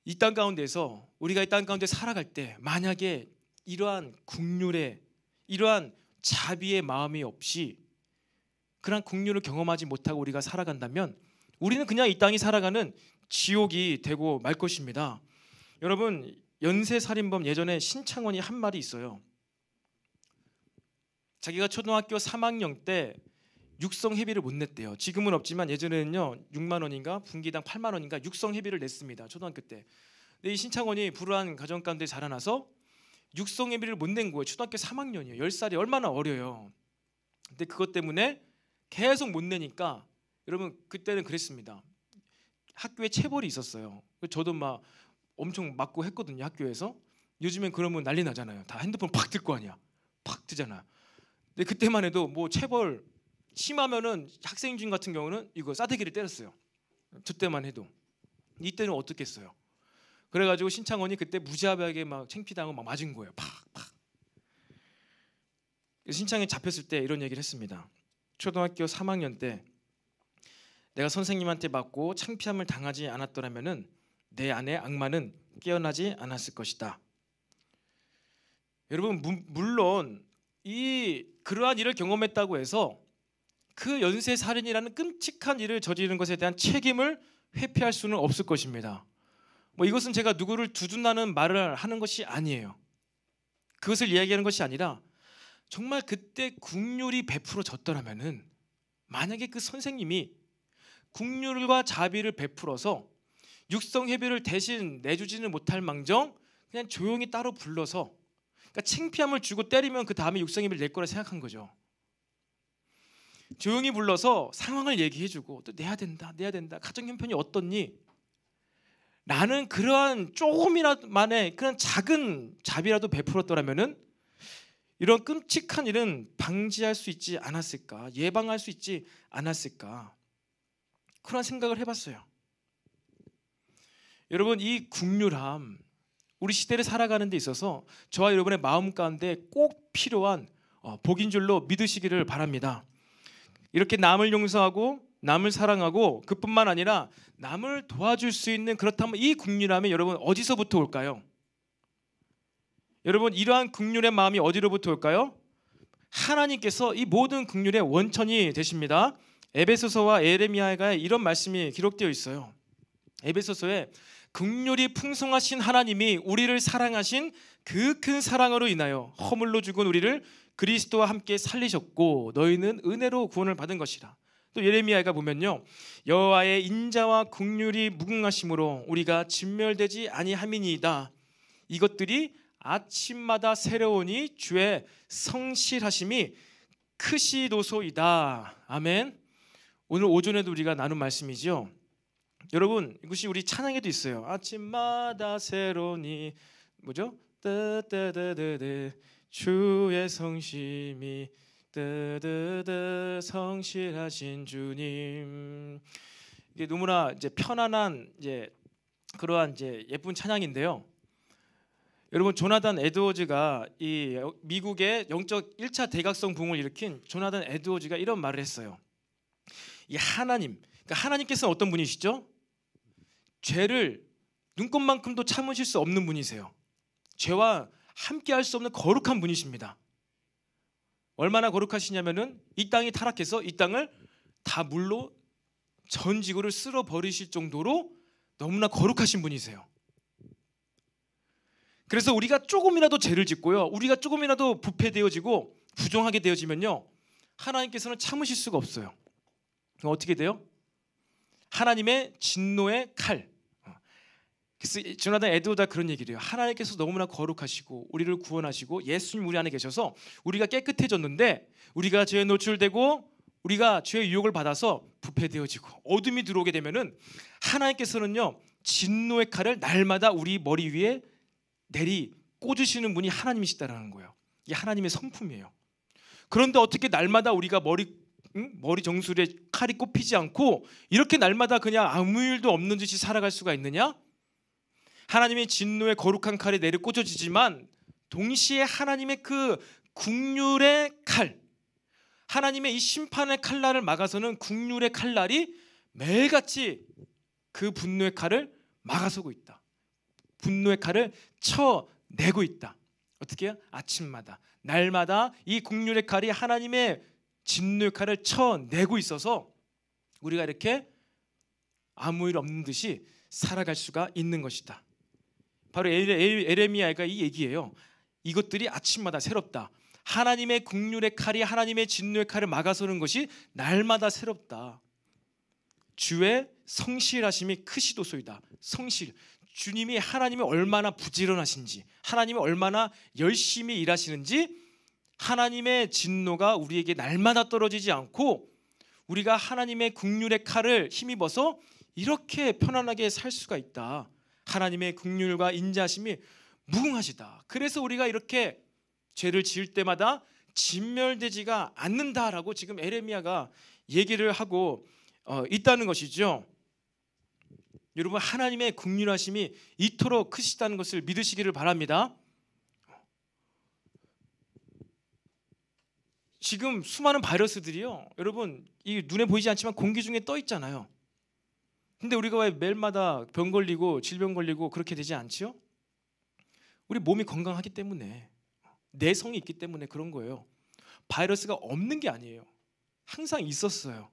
Speaker 1: 이 땅 가운데서 우리가 이 땅 가운데 살아갈 때 만약에 이러한 국률의, 이러한 자비의 마음이 없이 그런 국률을 경험하지 못하고 우리가 살아간다면 우리는 그냥 이 땅이 살아가는 지옥이 되고 말 것입니다. 여러분, 연쇄살인범 예전에 신창원이 한 말이 있어요. 자기가 초등학교 3학년 때 육성회비를 못 냈대요. 지금은 없지만 예전에는요 6만 원인가 분기당 8만 원인가 육성회비를 냈습니다. 초등학교 때. 근데 이 신창원이 불우한 가정 가운데 자라나서 육성회비를 못 낸 거예요. 초등학교 3학년이에요. 10살이 얼마나 어려요. 근데 그것 때문에 계속 못 내니까 여러분 그때는 그랬습니다. 학교에 체벌이 있었어요. 저도 막 엄청 맞고 했거든요. 학교에서. 요즘엔 그러면 난리 나잖아요. 다 핸드폰 팍 들 거 아니야. 팍 뜨잖아. 근데 그때만 해도 뭐 체벌 심하면은 학생 중 같은 경우는 이거 싸대기를 때렸어요. 그때만 해도. 이때는 어떻겠어요? 그래가지고 신창원이 그때 무지하게 막 창피당하고 막 맞은 거예요. 팍팍. 신창이 잡혔을 때 이런 얘기를 했습니다. 초등학교 3학년 때 내가 선생님한테 맞고 창피함을 당하지 않았더라면은 내 안에 악마는 깨어나지 않았을 것이다. 여러분 물론 그러한 일을 경험했다고 해서 그 연쇄살인이라는 끔찍한 일을 저지른 것에 대한 책임을 회피할 수는 없을 것입니다. 뭐 이것은 제가 누구를 두둔하는 말을 하는 것이 아니에요. 그것을 이야기하는 것이 아니라 정말 그때 국률이 베풀어졌더라면은 만약에 그 선생님이 국률과 자비를 베풀어서 육성회비를 대신 내주지는 못할 망정 그냥 조용히 따로 불러서 그러니까 창피함을 주고 때리면 그 다음에 육성회비를 낼 거라 생각한 거죠. 조용히 불러서 상황을 얘기해주고 또 내야 된다 가정 형편이 어떻니? 나는 그러한 조금이라만의 그런 작은 자비라도 베풀었더라면은 이런 끔찍한 일은 방지할 수 있지 않았을까, 예방할 수 있지 않았을까 그런 생각을 해봤어요. 여러분 이 국률함 우리 시대를 살아가는 데 있어서 저와 여러분의 마음 가운데 꼭 필요한 복인 줄로 믿으시기를 바랍니다. 이렇게 남을 용서하고 남을 사랑하고 그뿐만 아니라 남을 도와줄 수 있는 그렇다면 이 국률함이 여러분 어디서부터 올까요? 여러분 이러한 국률의 마음이 어디로부터 올까요? 하나님께서 이 모든 국률의 원천이 되십니다. 에베소서와 예레미야에 이런 말씀이 기록되어 있어요. 에베소서에 국률이 풍성하신 하나님이 우리를 사랑하신 그 큰 사랑으로 인하여 허물로 죽은 우리를 그리스도와 함께 살리셨고 너희는 은혜로 구원을 받은 것이라. 또 예레미야가 보면요 여호와의 인자와 국률이 무궁하심으로 우리가 진멸되지 아니함이니이다. 이것들이 아침마다 새로우니 주의 성실하심이 크시도소이다. 아멘. 오늘 오전에도 우리가 나눈 말씀이죠. 여러분 이것이 우리 찬양에도 있어요. 아침마다 새로우니 뭐죠? 뜨뜨뜨뜨뜨 주의 성심이 뜨뜨뜨 성실하신 주님. 이게 너무나 이제 편안한 그러한 예쁜 찬양인데요. 여러분 조나단 에드워즈가 이 미국의 영적 1차 대각성 붕을 일으킨 조나단 에드워즈가 이런 말을 했어요. 이 하나님, 그러니까 하나님께서는 어떤 분이시죠? 죄를 눈곱만큼도 참으실 수 없는 분이세요. 죄와 함께할 수 없는 거룩한 분이십니다. 얼마나 거룩하시냐면은 이 땅이 타락해서 이 땅을 다 물로 전 지구를 쓸어 버리실 정도로 너무나 거룩하신 분이세요. 그래서 우리가 조금이라도 죄를 짓고요, 우리가 조금이라도 부패되어지고 부정하게 되어지면요, 하나님께서는 참으실 수가 없어요. 어떻게 돼요? 하나님의 진노의 칼, 그래서 조나단 에드워드가 그런 얘기를 해요. 하나님께서 너무나 거룩하시고 우리를 구원하시고 예수님 우리 안에 계셔서 우리가 깨끗해졌는데 우리가 죄에 노출되고 우리가 죄의 유혹을 받아서 부패되어지고 어둠이 들어오게 되면은 하나님께서는요 진노의 칼을 날마다 우리 머리 위에 내리 꽂으시는 분이 하나님이시다라는 거예요. 이게 하나님의 성품이에요. 그런데 어떻게 날마다 우리가 머리 정수리에 칼이 꼽히지 않고 이렇게 날마다 그냥 아무 일도 없는 듯이 살아갈 수가 있느냐? 하나님의 진노의 거룩한 칼이 내려 꽂아지지만 동시에 하나님의 그 국률의 칼, 하나님의 이 심판의 칼날을 막아서는 국률의 칼날이 매일같이 그 분노의 칼을 막아서고 있다. 분노의 칼을 쳐내고 있다. 어떻게 해요? 아침마다 날마다 이 국률의 칼이 하나님의 진노의 칼을 쳐내고 있어서 우리가 이렇게 아무 일 없는 듯이 살아갈 수가 있는 것이다. 바로 에레미야가 이 얘기예요. 이것들이 아침마다 새롭다. 하나님의 국률의 칼이 하나님의 진노의 칼을 막아서는 것이 날마다 새롭다. 주의 성실하심이 크시도소이다. 성실. 주님이 하나님이 얼마나 부지런하신지, 하나님이 얼마나 열심히 일하시는지, 하나님의 진노가 우리에게 날마다 떨어지지 않고 우리가 하나님의 국률의 칼을 힘입어서 이렇게 편안하게 살 수가 있다. 하나님의 국률과 인자하심이 무궁하시다. 그래서 우리가 이렇게 죄를 지을 때마다 진멸되지가 않는다라고 지금 에레미야가 얘기를 하고 있다는 것이죠. 여러분 하나님의 국률하심이 이토록 크시다는 것을 믿으시기를 바랍니다. 지금 수많은 바이러스들이요, 여러분 이 눈에 보이지 않지만 공기 중에 떠 있잖아요. 근데 우리가 왜 매일마다 병 걸리고 질병 걸리고 그렇게 되지 않지요? 우리 몸이 건강하기 때문에, 내성이 있기 때문에 그런 거예요. 바이러스가 없는 게 아니에요. 항상 있었어요.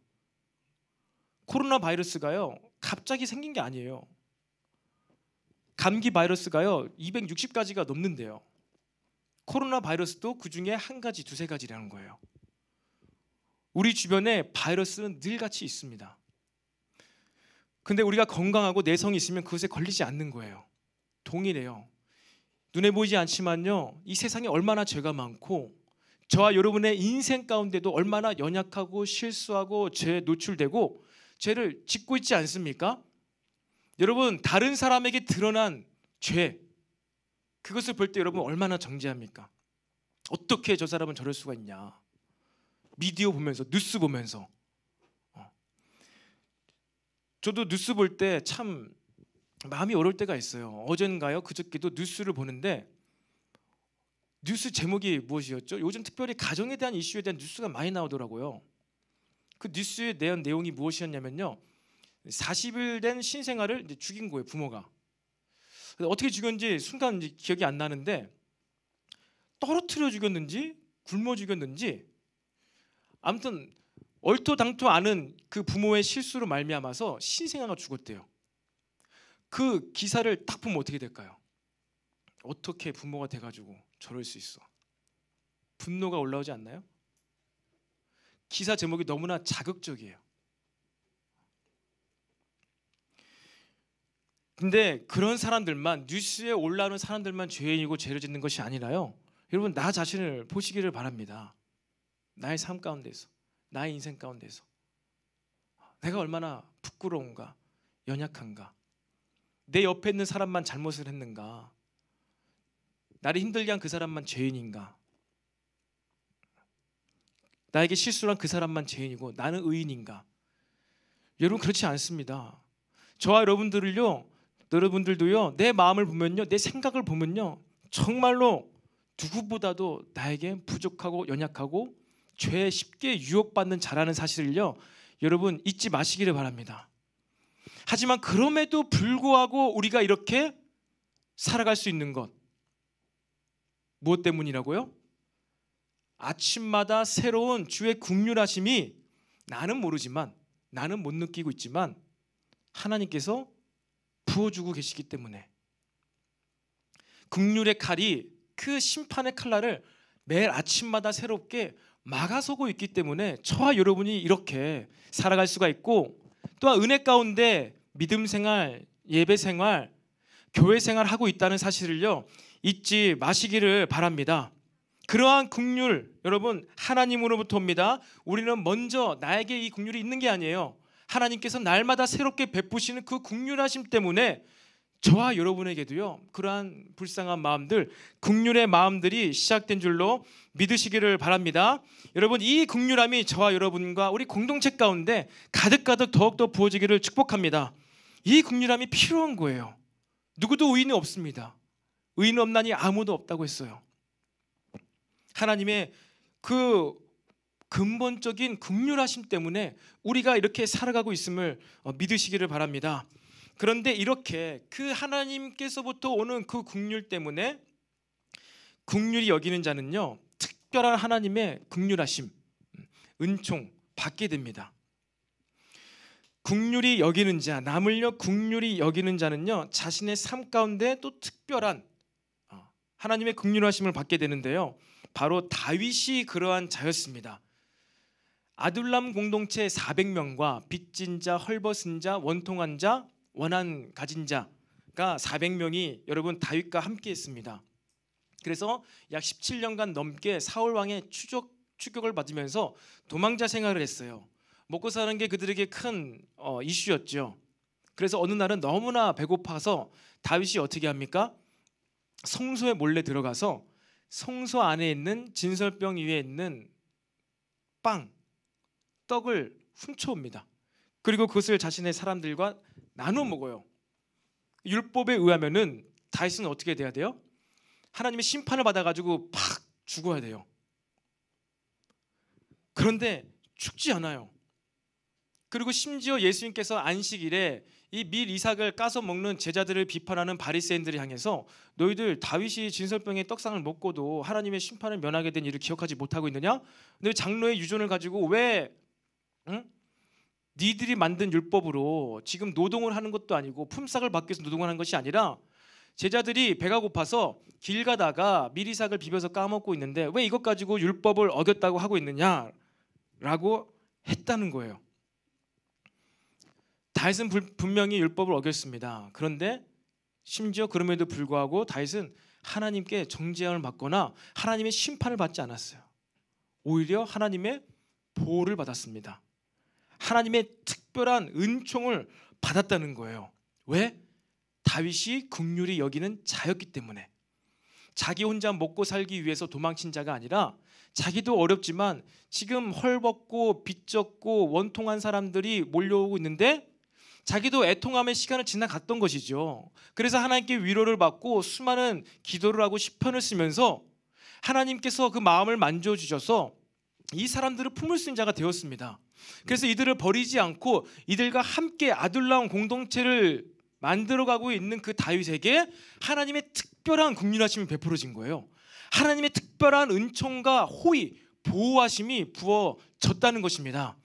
Speaker 1: 코로나 바이러스가요 갑자기 생긴 게 아니에요. 감기 바이러스가요 260가지가 넘는데요. 코로나 바이러스도 그중에 한 가지, 두세 가지라는 거예요. 우리 주변에 바이러스는 늘 같이 있습니다. 근데 우리가 건강하고 내성이 있으면 그것에 걸리지 않는 거예요. 동일해요. 눈에 보이지 않지만요 이 세상에 얼마나 죄가 많고 저와 여러분의 인생 가운데도 얼마나 연약하고 실수하고 죄에 노출되고 죄를 짓고 있지 않습니까? 여러분 다른 사람에게 드러난 죄, 그것을 볼 때 여러분 얼마나 정죄합니까? 어떻게 저 사람은 저럴 수가 있냐. 미디어 보면서, 뉴스 보면서. 저도 뉴스 볼 때 참 마음이 어려울 때가 있어요. 어젠가요? 그저께도 뉴스를 보는데 뉴스 제목이 무엇이었죠? 요즘 특별히 가정에 대한 이슈에 대한 뉴스가 많이 나오더라고요. 그 뉴스에 대한 내용이 무엇이었냐면요 40일 된 신생아를 이제 죽인 거예요, 부모가. 어떻게 죽였는지 순간 기억이 안 나는데 떨어뜨려 죽였는지 굶어 죽였는지 아무튼 얼토당토 않은 그 부모의 실수로 말미암아서 신생아가 죽었대요. 그 기사를 딱 보면 어떻게 될까요? 어떻게 부모가 돼가지고 저럴 수 있어? 분노가 올라오지 않나요? 기사 제목이 너무나 자극적이에요. 근데 그런 사람들만, 뉴스에 올라오는 사람들만 죄인이고 죄를 짓는 것이 아니라요 여러분 나 자신을 보시기를 바랍니다. 나의 삶 가운데서, 나의 인생 가운데서 내가 얼마나 부끄러운가, 연약한가, 내 옆에 있는 사람만 잘못을 했는가, 나를 힘들게 한 그 사람만 죄인인가, 나에게 실수를 한 그 사람만 죄인이고 나는 의인인가. 여러분 그렇지 않습니다. 저와 여러분들도요 내 마음을 보면요, 내 생각을 보면요 정말로 누구보다도 나에게 부족하고 연약하고 죄에 쉽게 유혹받는 자라는 사실을요 여러분 잊지 마시기를 바랍니다. 하지만 그럼에도 불구하고 우리가 이렇게 살아갈 수 있는 것 무엇 때문이라고요? 아침마다 새로운 주의 긍휼하심이 나는 모르지만, 나는 못 느끼고 있지만 하나님께서 부어주고 계시기 때문에, 긍휼의 칼이 그 심판의 칼날을 매일 아침마다 새롭게 막아서고 있기 때문에 저와 여러분이 이렇게 살아갈 수가 있고, 또한 은혜 가운데 믿음 생활, 예배 생활, 교회 생활하고 있다는 사실을요 잊지 마시기를 바랍니다. 그러한 긍휼 여러분 하나님으로부터 옵니다. 우리는 먼저 나에게 이 긍휼이 있는 게 아니에요. 하나님께서 날마다 새롭게 베푸시는 그 긍휼하심 때문에 저와 여러분에게도요 그러한 불쌍한 마음들, 긍휼의 마음들이 시작된 줄로 믿으시기를 바랍니다. 여러분 이 긍휼함이 저와 여러분과 우리 공동체 가운데 가득가득 더욱더 부어지기를 축복합니다. 이 긍휼함이 필요한 거예요. 누구도 의인이 없습니다. 의인 없나니 아무도 없다고 했어요. 하나님의 그 근본적인 긍휼하심 때문에 우리가 이렇게 살아가고 있음을 믿으시기를 바랍니다. 그런데 이렇게 그 하나님께서부터 오는 그 긍휼 때문에 긍휼히 여기는 자는요 특별한 하나님의 긍휼하심, 은총 받게 됩니다. 긍휼히 여기는 자, 남을요 긍휼히 여기는 자는요 자신의 삶 가운데 또 특별한 하나님의 긍휼하심을 받게 되는데요. 바로 다윗이 그러한 자였습니다. 아둘람 공동체 400명과 빚진 자, 헐벗은 자, 원통한 자, 원한 가진 자가 400명이 여러분 다윗과 함께 했습니다. 그래서 약 17년간 넘게 사울 왕의 추격을 받으면서 도망자 생활을 했어요. 먹고 사는 게 그들에게 큰 이슈였죠. 그래서 어느 날은 너무나 배고파서 다윗이 어떻게 합니까? 성소에 몰래 들어가서 성소 안에 있는 진설병 위에 있는 떡을 훔쳐옵니다. 그리고 그것을 자신의 사람들과 나눠 먹어요. 율법에 의하면은 다윗은 어떻게 돼야 돼요? 하나님의 심판을 받아가지고 팍 죽어야 돼요. 그런데 죽지 않아요. 그리고 심지어 예수님께서 안식일에 이 밀 이삭을 까서 먹는 제자들을 비판하는 바리새인들을 향해서 너희들 다윗이 진설병의 떡상을 먹고도 하나님의 심판을 면하게 된 일을 기억하지 못하고 있느냐? 너희 장로의 유전을 가지고 왜 니들이 만든 율법으로 지금 노동을 하는 것도 아니고 품삯을 받기 위해서 노동을 하는 것이 아니라 제자들이 배가 고파서 길 가다가 밀이삭을 비벼서 까먹고 있는데 왜 이것 가지고 율법을 어겼다고 하고 있느냐라고 했다는 거예요. 다윗은 분명히 율법을 어겼습니다. 그런데 심지어 그럼에도 불구하고 다윗은 하나님께 정죄함을 받거나 하나님의 심판을 받지 않았어요. 오히려 하나님의 보호를 받았습니다. 하나님의 특별한 은총을 받았다는 거예요. 왜? 다윗이 긍휼히 여기는 자였기 때문에. 자기 혼자 먹고 살기 위해서 도망친 자가 아니라 자기도 어렵지만 지금 헐벗고 빚졌고 원통한 사람들이 몰려오고 있는데 자기도 애통함의 시간을 지나갔던 것이죠. 그래서 하나님께 위로를 받고 수많은 기도를 하고 시편을 쓰면서 하나님께서 그 마음을 만져주셔서 이 사람들을 품을 수 있는 자가 되었습니다. 그래서 이들을 버리지 않고 이들과 함께 아둘람 공동체를 만들어가고 있는 그 다윗에게 하나님의 특별한 긍휼하심이 베풀어진 거예요. 하나님의 특별한 은총과 호의, 보호하심이 부어졌다는 것입니다.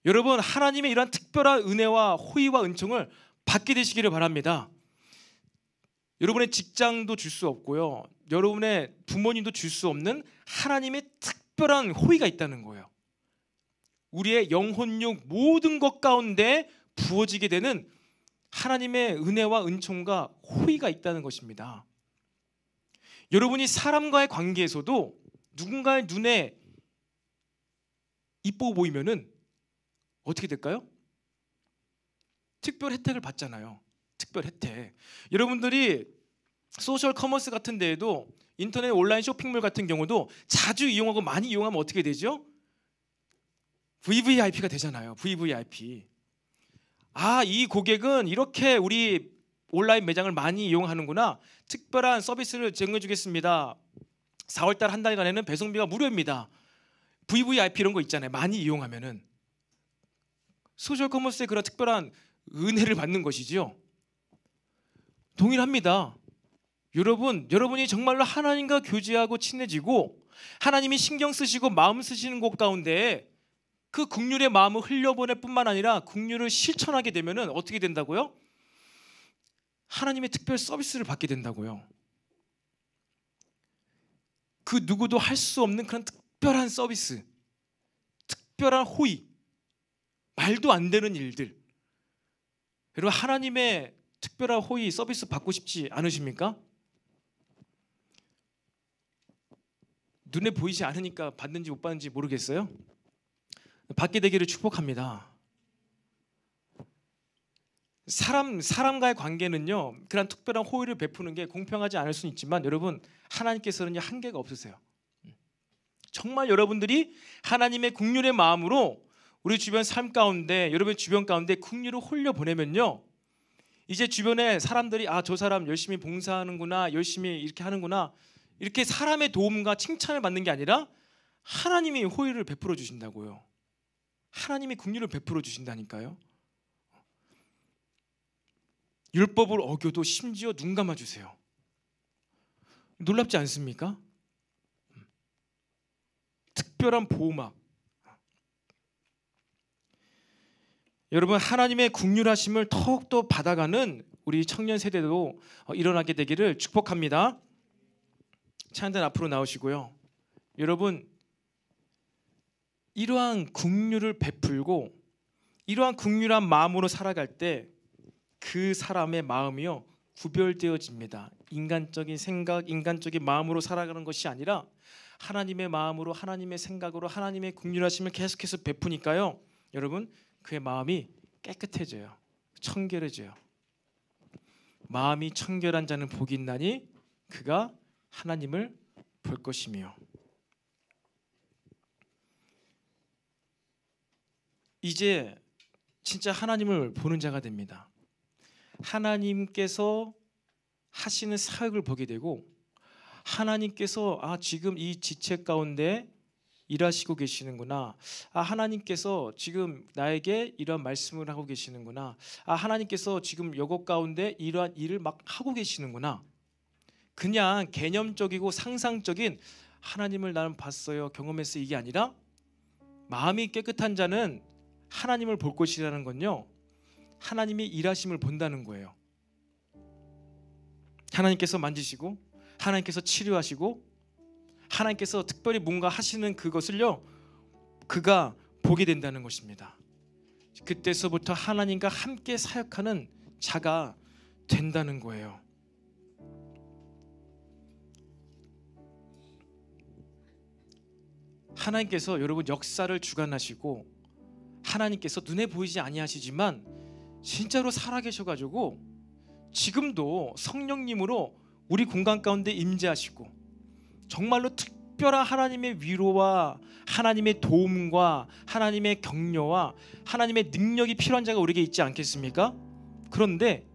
Speaker 1: 여러분 하나님의 이러한 특별한 은혜와 호의와 은총을 받게 되시기를 바랍니다. 여러분의 직장도 줄 수 없고요. 여러분의 부모님도 줄 수 없는 하나님의 특별한 호의가 있다는 거예요. 우리의 영혼육 모든 것 가운데 부어지게 되는 하나님의 은혜와 은총과 호의가 있다는 것입니다. 여러분이 사람과의 관계에서도 누군가의 눈에 이뻐 보이면은 어떻게 될까요? 특별 혜택을 받잖아요. 특별 혜택. 여러분들이 소셜 커머스 같은 데에도 인터넷 온라인 쇼핑몰 같은 경우도 자주 이용하고 많이 이용하면 어떻게 되죠? VVIP가 되잖아요. VVIP. 이 고객은 이렇게 우리 온라인 매장을 많이 이용하는구나. 특별한 서비스를 제공해 주겠습니다. 4월달 한 달간에는 배송비가 무료입니다. VVIP 이런 거 있잖아요. 많이 이용하면은 소셜 커머스의 그런 특별한 은혜를 받는 것이지요. 동일합니다. 여러분이 정말로 하나님과 교제하고 친해지고 하나님이 신경 쓰시고 마음 쓰시는 곳 가운데 그 긍휼의 마음을 흘려보낼 뿐만 아니라 긍휼을 실천하게 되면은 어떻게 된다고요? 하나님의 특별 서비스를 받게 된다고요. 그 누구도 할 수 없는 그런 특별한 서비스, 특별한 호의, 말도 안 되는 일들. 여러분 하나님의 특별한 호의 서비스 받고 싶지 않으십니까? 눈에 보이지 않으니까 받는지 못 받는지 모르겠어요. 받게 되기를 축복합니다. 사람과의 관계는요, 그런 특별한 호의를 베푸는 게 공평하지 않을 수는 있지만 여러분, 하나님께서는 한계가 없으세요. 정말 여러분들이 하나님의 긍휼의 마음으로 우리 주변 삶 가운데, 여러분 주변 가운데 긍휼을 홀려 보내면요, 이제 주변에 사람들이 저 사람 열심히 봉사하는구나, 열심히 이렇게 하는구나, 이렇게 사람의 도움과 칭찬을 받는 게 아니라 하나님이 호의를 베풀어 주신다고요. 하나님이 긍휼을 베풀어 주신다니까요. 율법을 어겨도 심지어 눈 감아 주세요. 놀랍지 않습니까? 특별한 보호막. 여러분, 하나님의 긍휼하심을 더욱더 받아가는 우리 청년 세대도 일어나게 되기를 축복합니다. 찬양 앞으로 나오시고요. 여러분, 이러한 긍휼을 베풀고 이러한 긍휼한 마음으로 살아갈 때 그 사람의 마음이요, 구별되어집니다. 인간적인 생각, 인간적인 마음으로 살아가는 것이 아니라 하나님의 마음으로, 하나님의 생각으로, 하나님의 긍휼하심을 계속해서 베푸니까요, 여러분, 그의 마음이 깨끗해져요. 청결해져요. 마음이 청결한 자는 복이 있나니 그가 하나님을 볼 것이며. 이제 진짜 하나님을 보는 자가 됩니다. 하나님께서 하시는 사역을 보게 되고, 하나님께서 지금 이 지체 가운데 일하시고 계시는구나, 하나님께서 지금 나에게 이러한 말씀을 하고 계시는구나, 하나님께서 지금 여것 가운데 이러한 일을 막 하고 계시는구나. 그냥 개념적이고 상상적인 하나님을 나는 봤어요, 경험했어요, 이게 아니라 마음이 깨끗한 자는 하나님을 볼 것이라는 건요, 하나님이 일하심을 본다는 거예요. 하나님께서 만지시고, 하나님께서 치료하시고, 하나님께서 특별히 뭔가 하시는 그것을요, 그가 보게 된다는 것입니다. 그때서부터 하나님과 함께 사역하는 자가 된다는 거예요. 하나님께서 여러분 역사를 주관하시고, 하나님께서 눈에 보이지 아니하시지만 진짜로 살아계셔가지고 지금도 성령님으로 우리 공간 가운데 임재하시고, 정말로 특별한 하나님의 위로와 하나님의 도움과 하나님의 격려와 하나님의 능력이 필요한 자가 우리에게 있지 않겠습니까? 그런데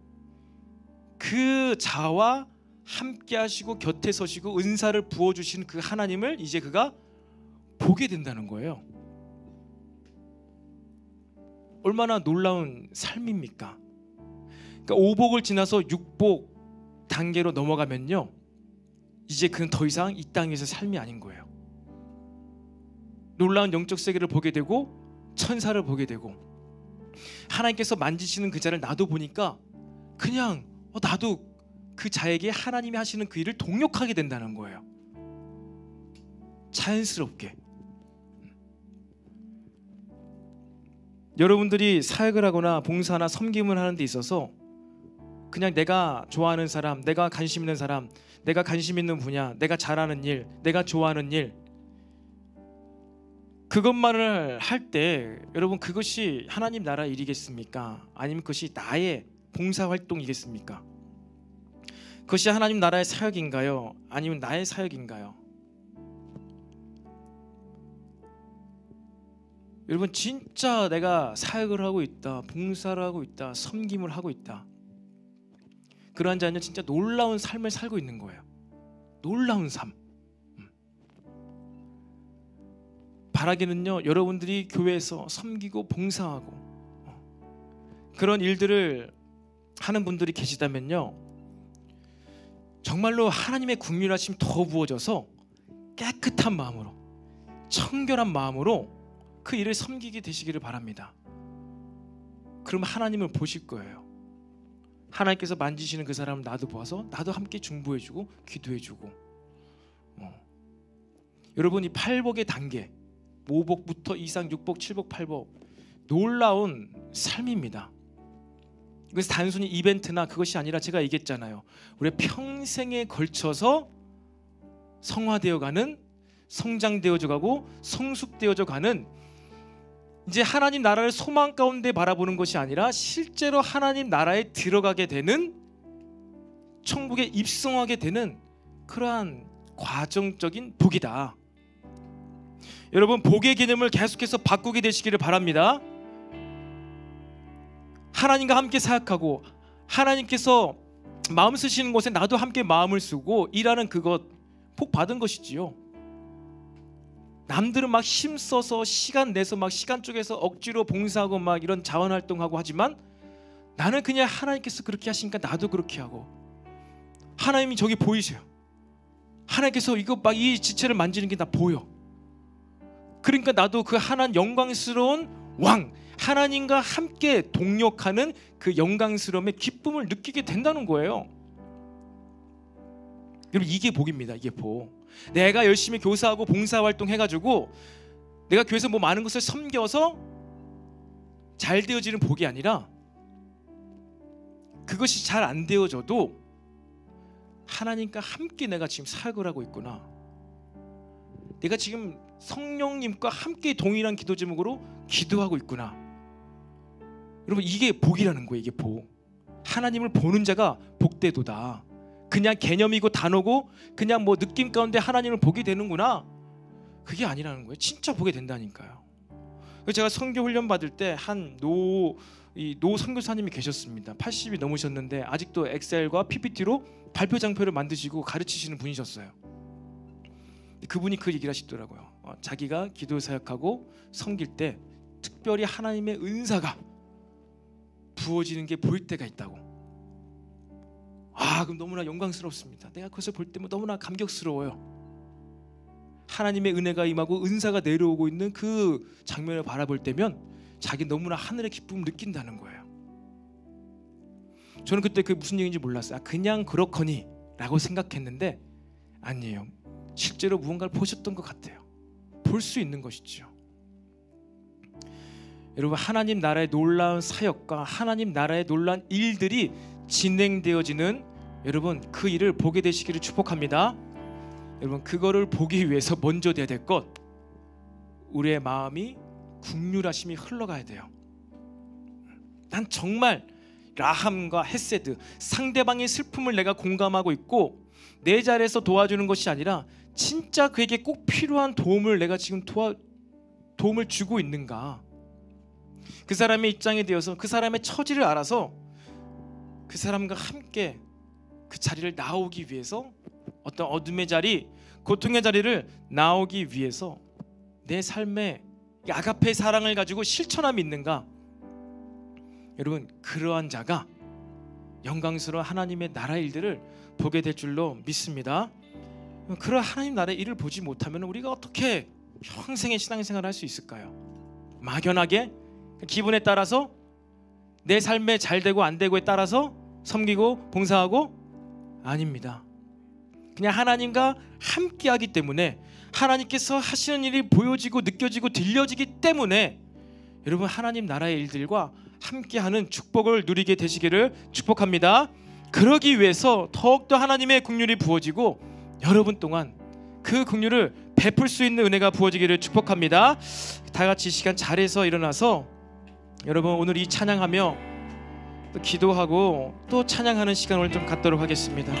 Speaker 1: 그 자와 함께 하시고 곁에 서시고 은사를 부어주신 그 하나님을 이제 그가 보게 된다는 거예요. 얼마나 놀라운 삶입니까? 그러니까 오복을 지나서 육복 단계로 넘어가면요, 이제 그는 더 이상 이 땅에서 삶이 아닌 거예요. 놀라운 영적 세계를 보게 되고 천사를 보게 되고, 하나님께서 만지시는 그 자를 나도 보니까 그냥 나도 그 자에게 하나님이 하시는 그 일을 동역하게 된다는 거예요. 자연스럽게. 여러분들이 사역을 하거나 봉사나 섬김을 하는 데 있어서 그냥 내가 좋아하는 사람, 내가 관심 있는 사람, 내가 관심 있는 분야, 내가 잘하는 일, 내가 좋아하는 일, 그것만을 할 때 여러분, 그것이 하나님 나라 일이겠습니까? 아니면 그것이 나의 봉사활동이겠습니까? 그것이 하나님 나라의 사역인가요? 아니면 나의 사역인가요? 여러분, 진짜 내가 사역을 하고 있다, 봉사를 하고 있다, 섬김을 하고 있다, 그러한 자는 진짜 놀라운 삶을 살고 있는 거예요. 놀라운 삶. 바라기는요, 여러분들이 교회에서 섬기고 봉사하고 그런 일들을 하는 분들이 계시다면요, 정말로 하나님의 긍휼하심 더 부어져서 깨끗한 마음으로, 청결한 마음으로 그 일을 섬기게 되시기를 바랍니다. 그럼 하나님을 보실 거예요. 하나님께서 만지시는 그 사람을 나도 보아서 나도 함께 중보해주고 기도해주고. 여러분, 이 팔복의 단계, 5복부터 2상 6복 7복 8복, 놀라운 삶입니다. 그래서 단순히 이벤트나 그것이 아니라 제가 얘기했잖아요. 우리 평생에 걸쳐서 성화되어가는, 성장되어져가고 성숙되어져가는, 이제 하나님 나라를 소망 가운데 바라보는 것이 아니라 실제로 하나님 나라에 들어가게 되는, 천국에 입성하게 되는 그러한 과정적인 복이다. 여러분, 복의 개념을 계속해서 바꾸게 되시기를 바랍니다. 하나님과 함께 사역하고 하나님께서 마음 쓰시는 곳에 나도 함께 마음을 쓰고 일하는 그것, 복 받은 것이지요. 남들은 막 힘써서 시간 내서 막 시간 쪼개서 억지로 봉사하고 막 이런 자원활동하고 하지만 나는 그냥 하나님께서 그렇게 하시니까 나도 그렇게 하고, 하나님이 저기 보이세요. 하나님께서 이거 막 이 지체를 만지는 게 나 보여. 그러니까 나도 그 하나님 영광스러운 왕, 하나님과 함께 동역하는 그 영광스러움의 기쁨을 느끼게 된다는 거예요. 여러분, 이게 복입니다. 이게 복. 내가 열심히 교사하고 봉사활동 해가지고 내가 교회에서 뭐 많은 것을 섬겨서 잘 되어지는 복이 아니라, 그것이 잘 안 되어져도 하나님과 함께 내가 지금 사역을 하고 있구나, 내가 지금 성령님과 함께 동일한 기도 제목으로 기도하고 있구나. 여러분, 이게 복이라는 거예요. 이게 복. 하나님을 보는 자가 복되도다. 그냥 개념이고 단어고 그냥 뭐 느낌 가운데 하나님을 보게 되는구나, 그게 아니라는 거예요. 진짜 보게 된다니까요. 제가 선교 훈련 받을 때 한 노 선교사님이 계셨습니다. 80이 넘으셨는데 아직도 엑셀과 PPT로 발표 장표를 만드시고 가르치시는 분이셨어요. 그분이 그 얘기를 하시더라고요. 자기가 기도 사역하고 섬길 때 특별히 하나님의 은사가 부어지는 게 보일 때가 있다고. 그럼 너무나 영광스럽습니다. 내가 그것을 볼 때면 너무나 감격스러워요. 하나님의 은혜가 임하고 은사가 내려오고 있는 그 장면을 바라볼 때면 자기 너무나 하늘의 기쁨을 느낀다는 거예요. 저는 그때 그게 무슨 얘기인지 몰랐어요. 그냥 그렇거니 라고 생각했는데 아니에요. 실제로 무언가를 보셨던 것 같아요. 볼 수 있는 것이죠. 여러분, 하나님 나라의 놀라운 사역과 하나님 나라의 놀라운 일들이 진행되어지는, 여러분, 그 일을 보게 되시기를 축복합니다. 여러분, 그거를 보기 위해서 먼저 돼야 될 것, 우리의 마음이 긍휼하심이 흘러가야 돼요. 난 정말 라함과 헤세드, 상대방의 슬픔을 내가 공감하고 있고 내 자리에서 도와주는 것이 아니라 진짜 그에게 꼭 필요한 도움을 내가 지금 도움을 주고 있는가, 그 사람의 입장에 대해서 그 사람의 처지를 알아서 그 사람과 함께 그 자리를 나오기 위해서, 어떤 어둠의 자리, 고통의 자리를 나오기 위해서 내 삶에 아가페의 사랑을 가지고 실천함이 있는가. 여러분, 그러한 자가 영광스러운 하나님의 나라의 일들을 보게 될 줄로 믿습니다. 그런 하나님 나라의 일을 보지 못하면 우리가 어떻게 평생의 신앙생활을 할 수 있을까요? 막연하게 기분에 따라서, 내 삶에 잘 되고 안 되고에 따라서 섬기고 봉사하고? 아닙니다. 그냥 하나님과 함께하기 때문에, 하나님께서 하시는 일이 보여지고 느껴지고 들려지기 때문에 여러분, 하나님 나라의 일들과 함께하는 축복을 누리게 되시기를 축복합니다. 그러기 위해서 더욱더 하나님의 긍휼이 부어지고 여러분 동안 그 긍휼을 베풀 수 있는 은혜가 부어지기를 축복합니다. 다 같이 시간 자리에서 일어나서 여러분, 오늘 이 찬양하며 또 기도하고 또 찬양하는 시간을 좀 갖도록 하겠습니다.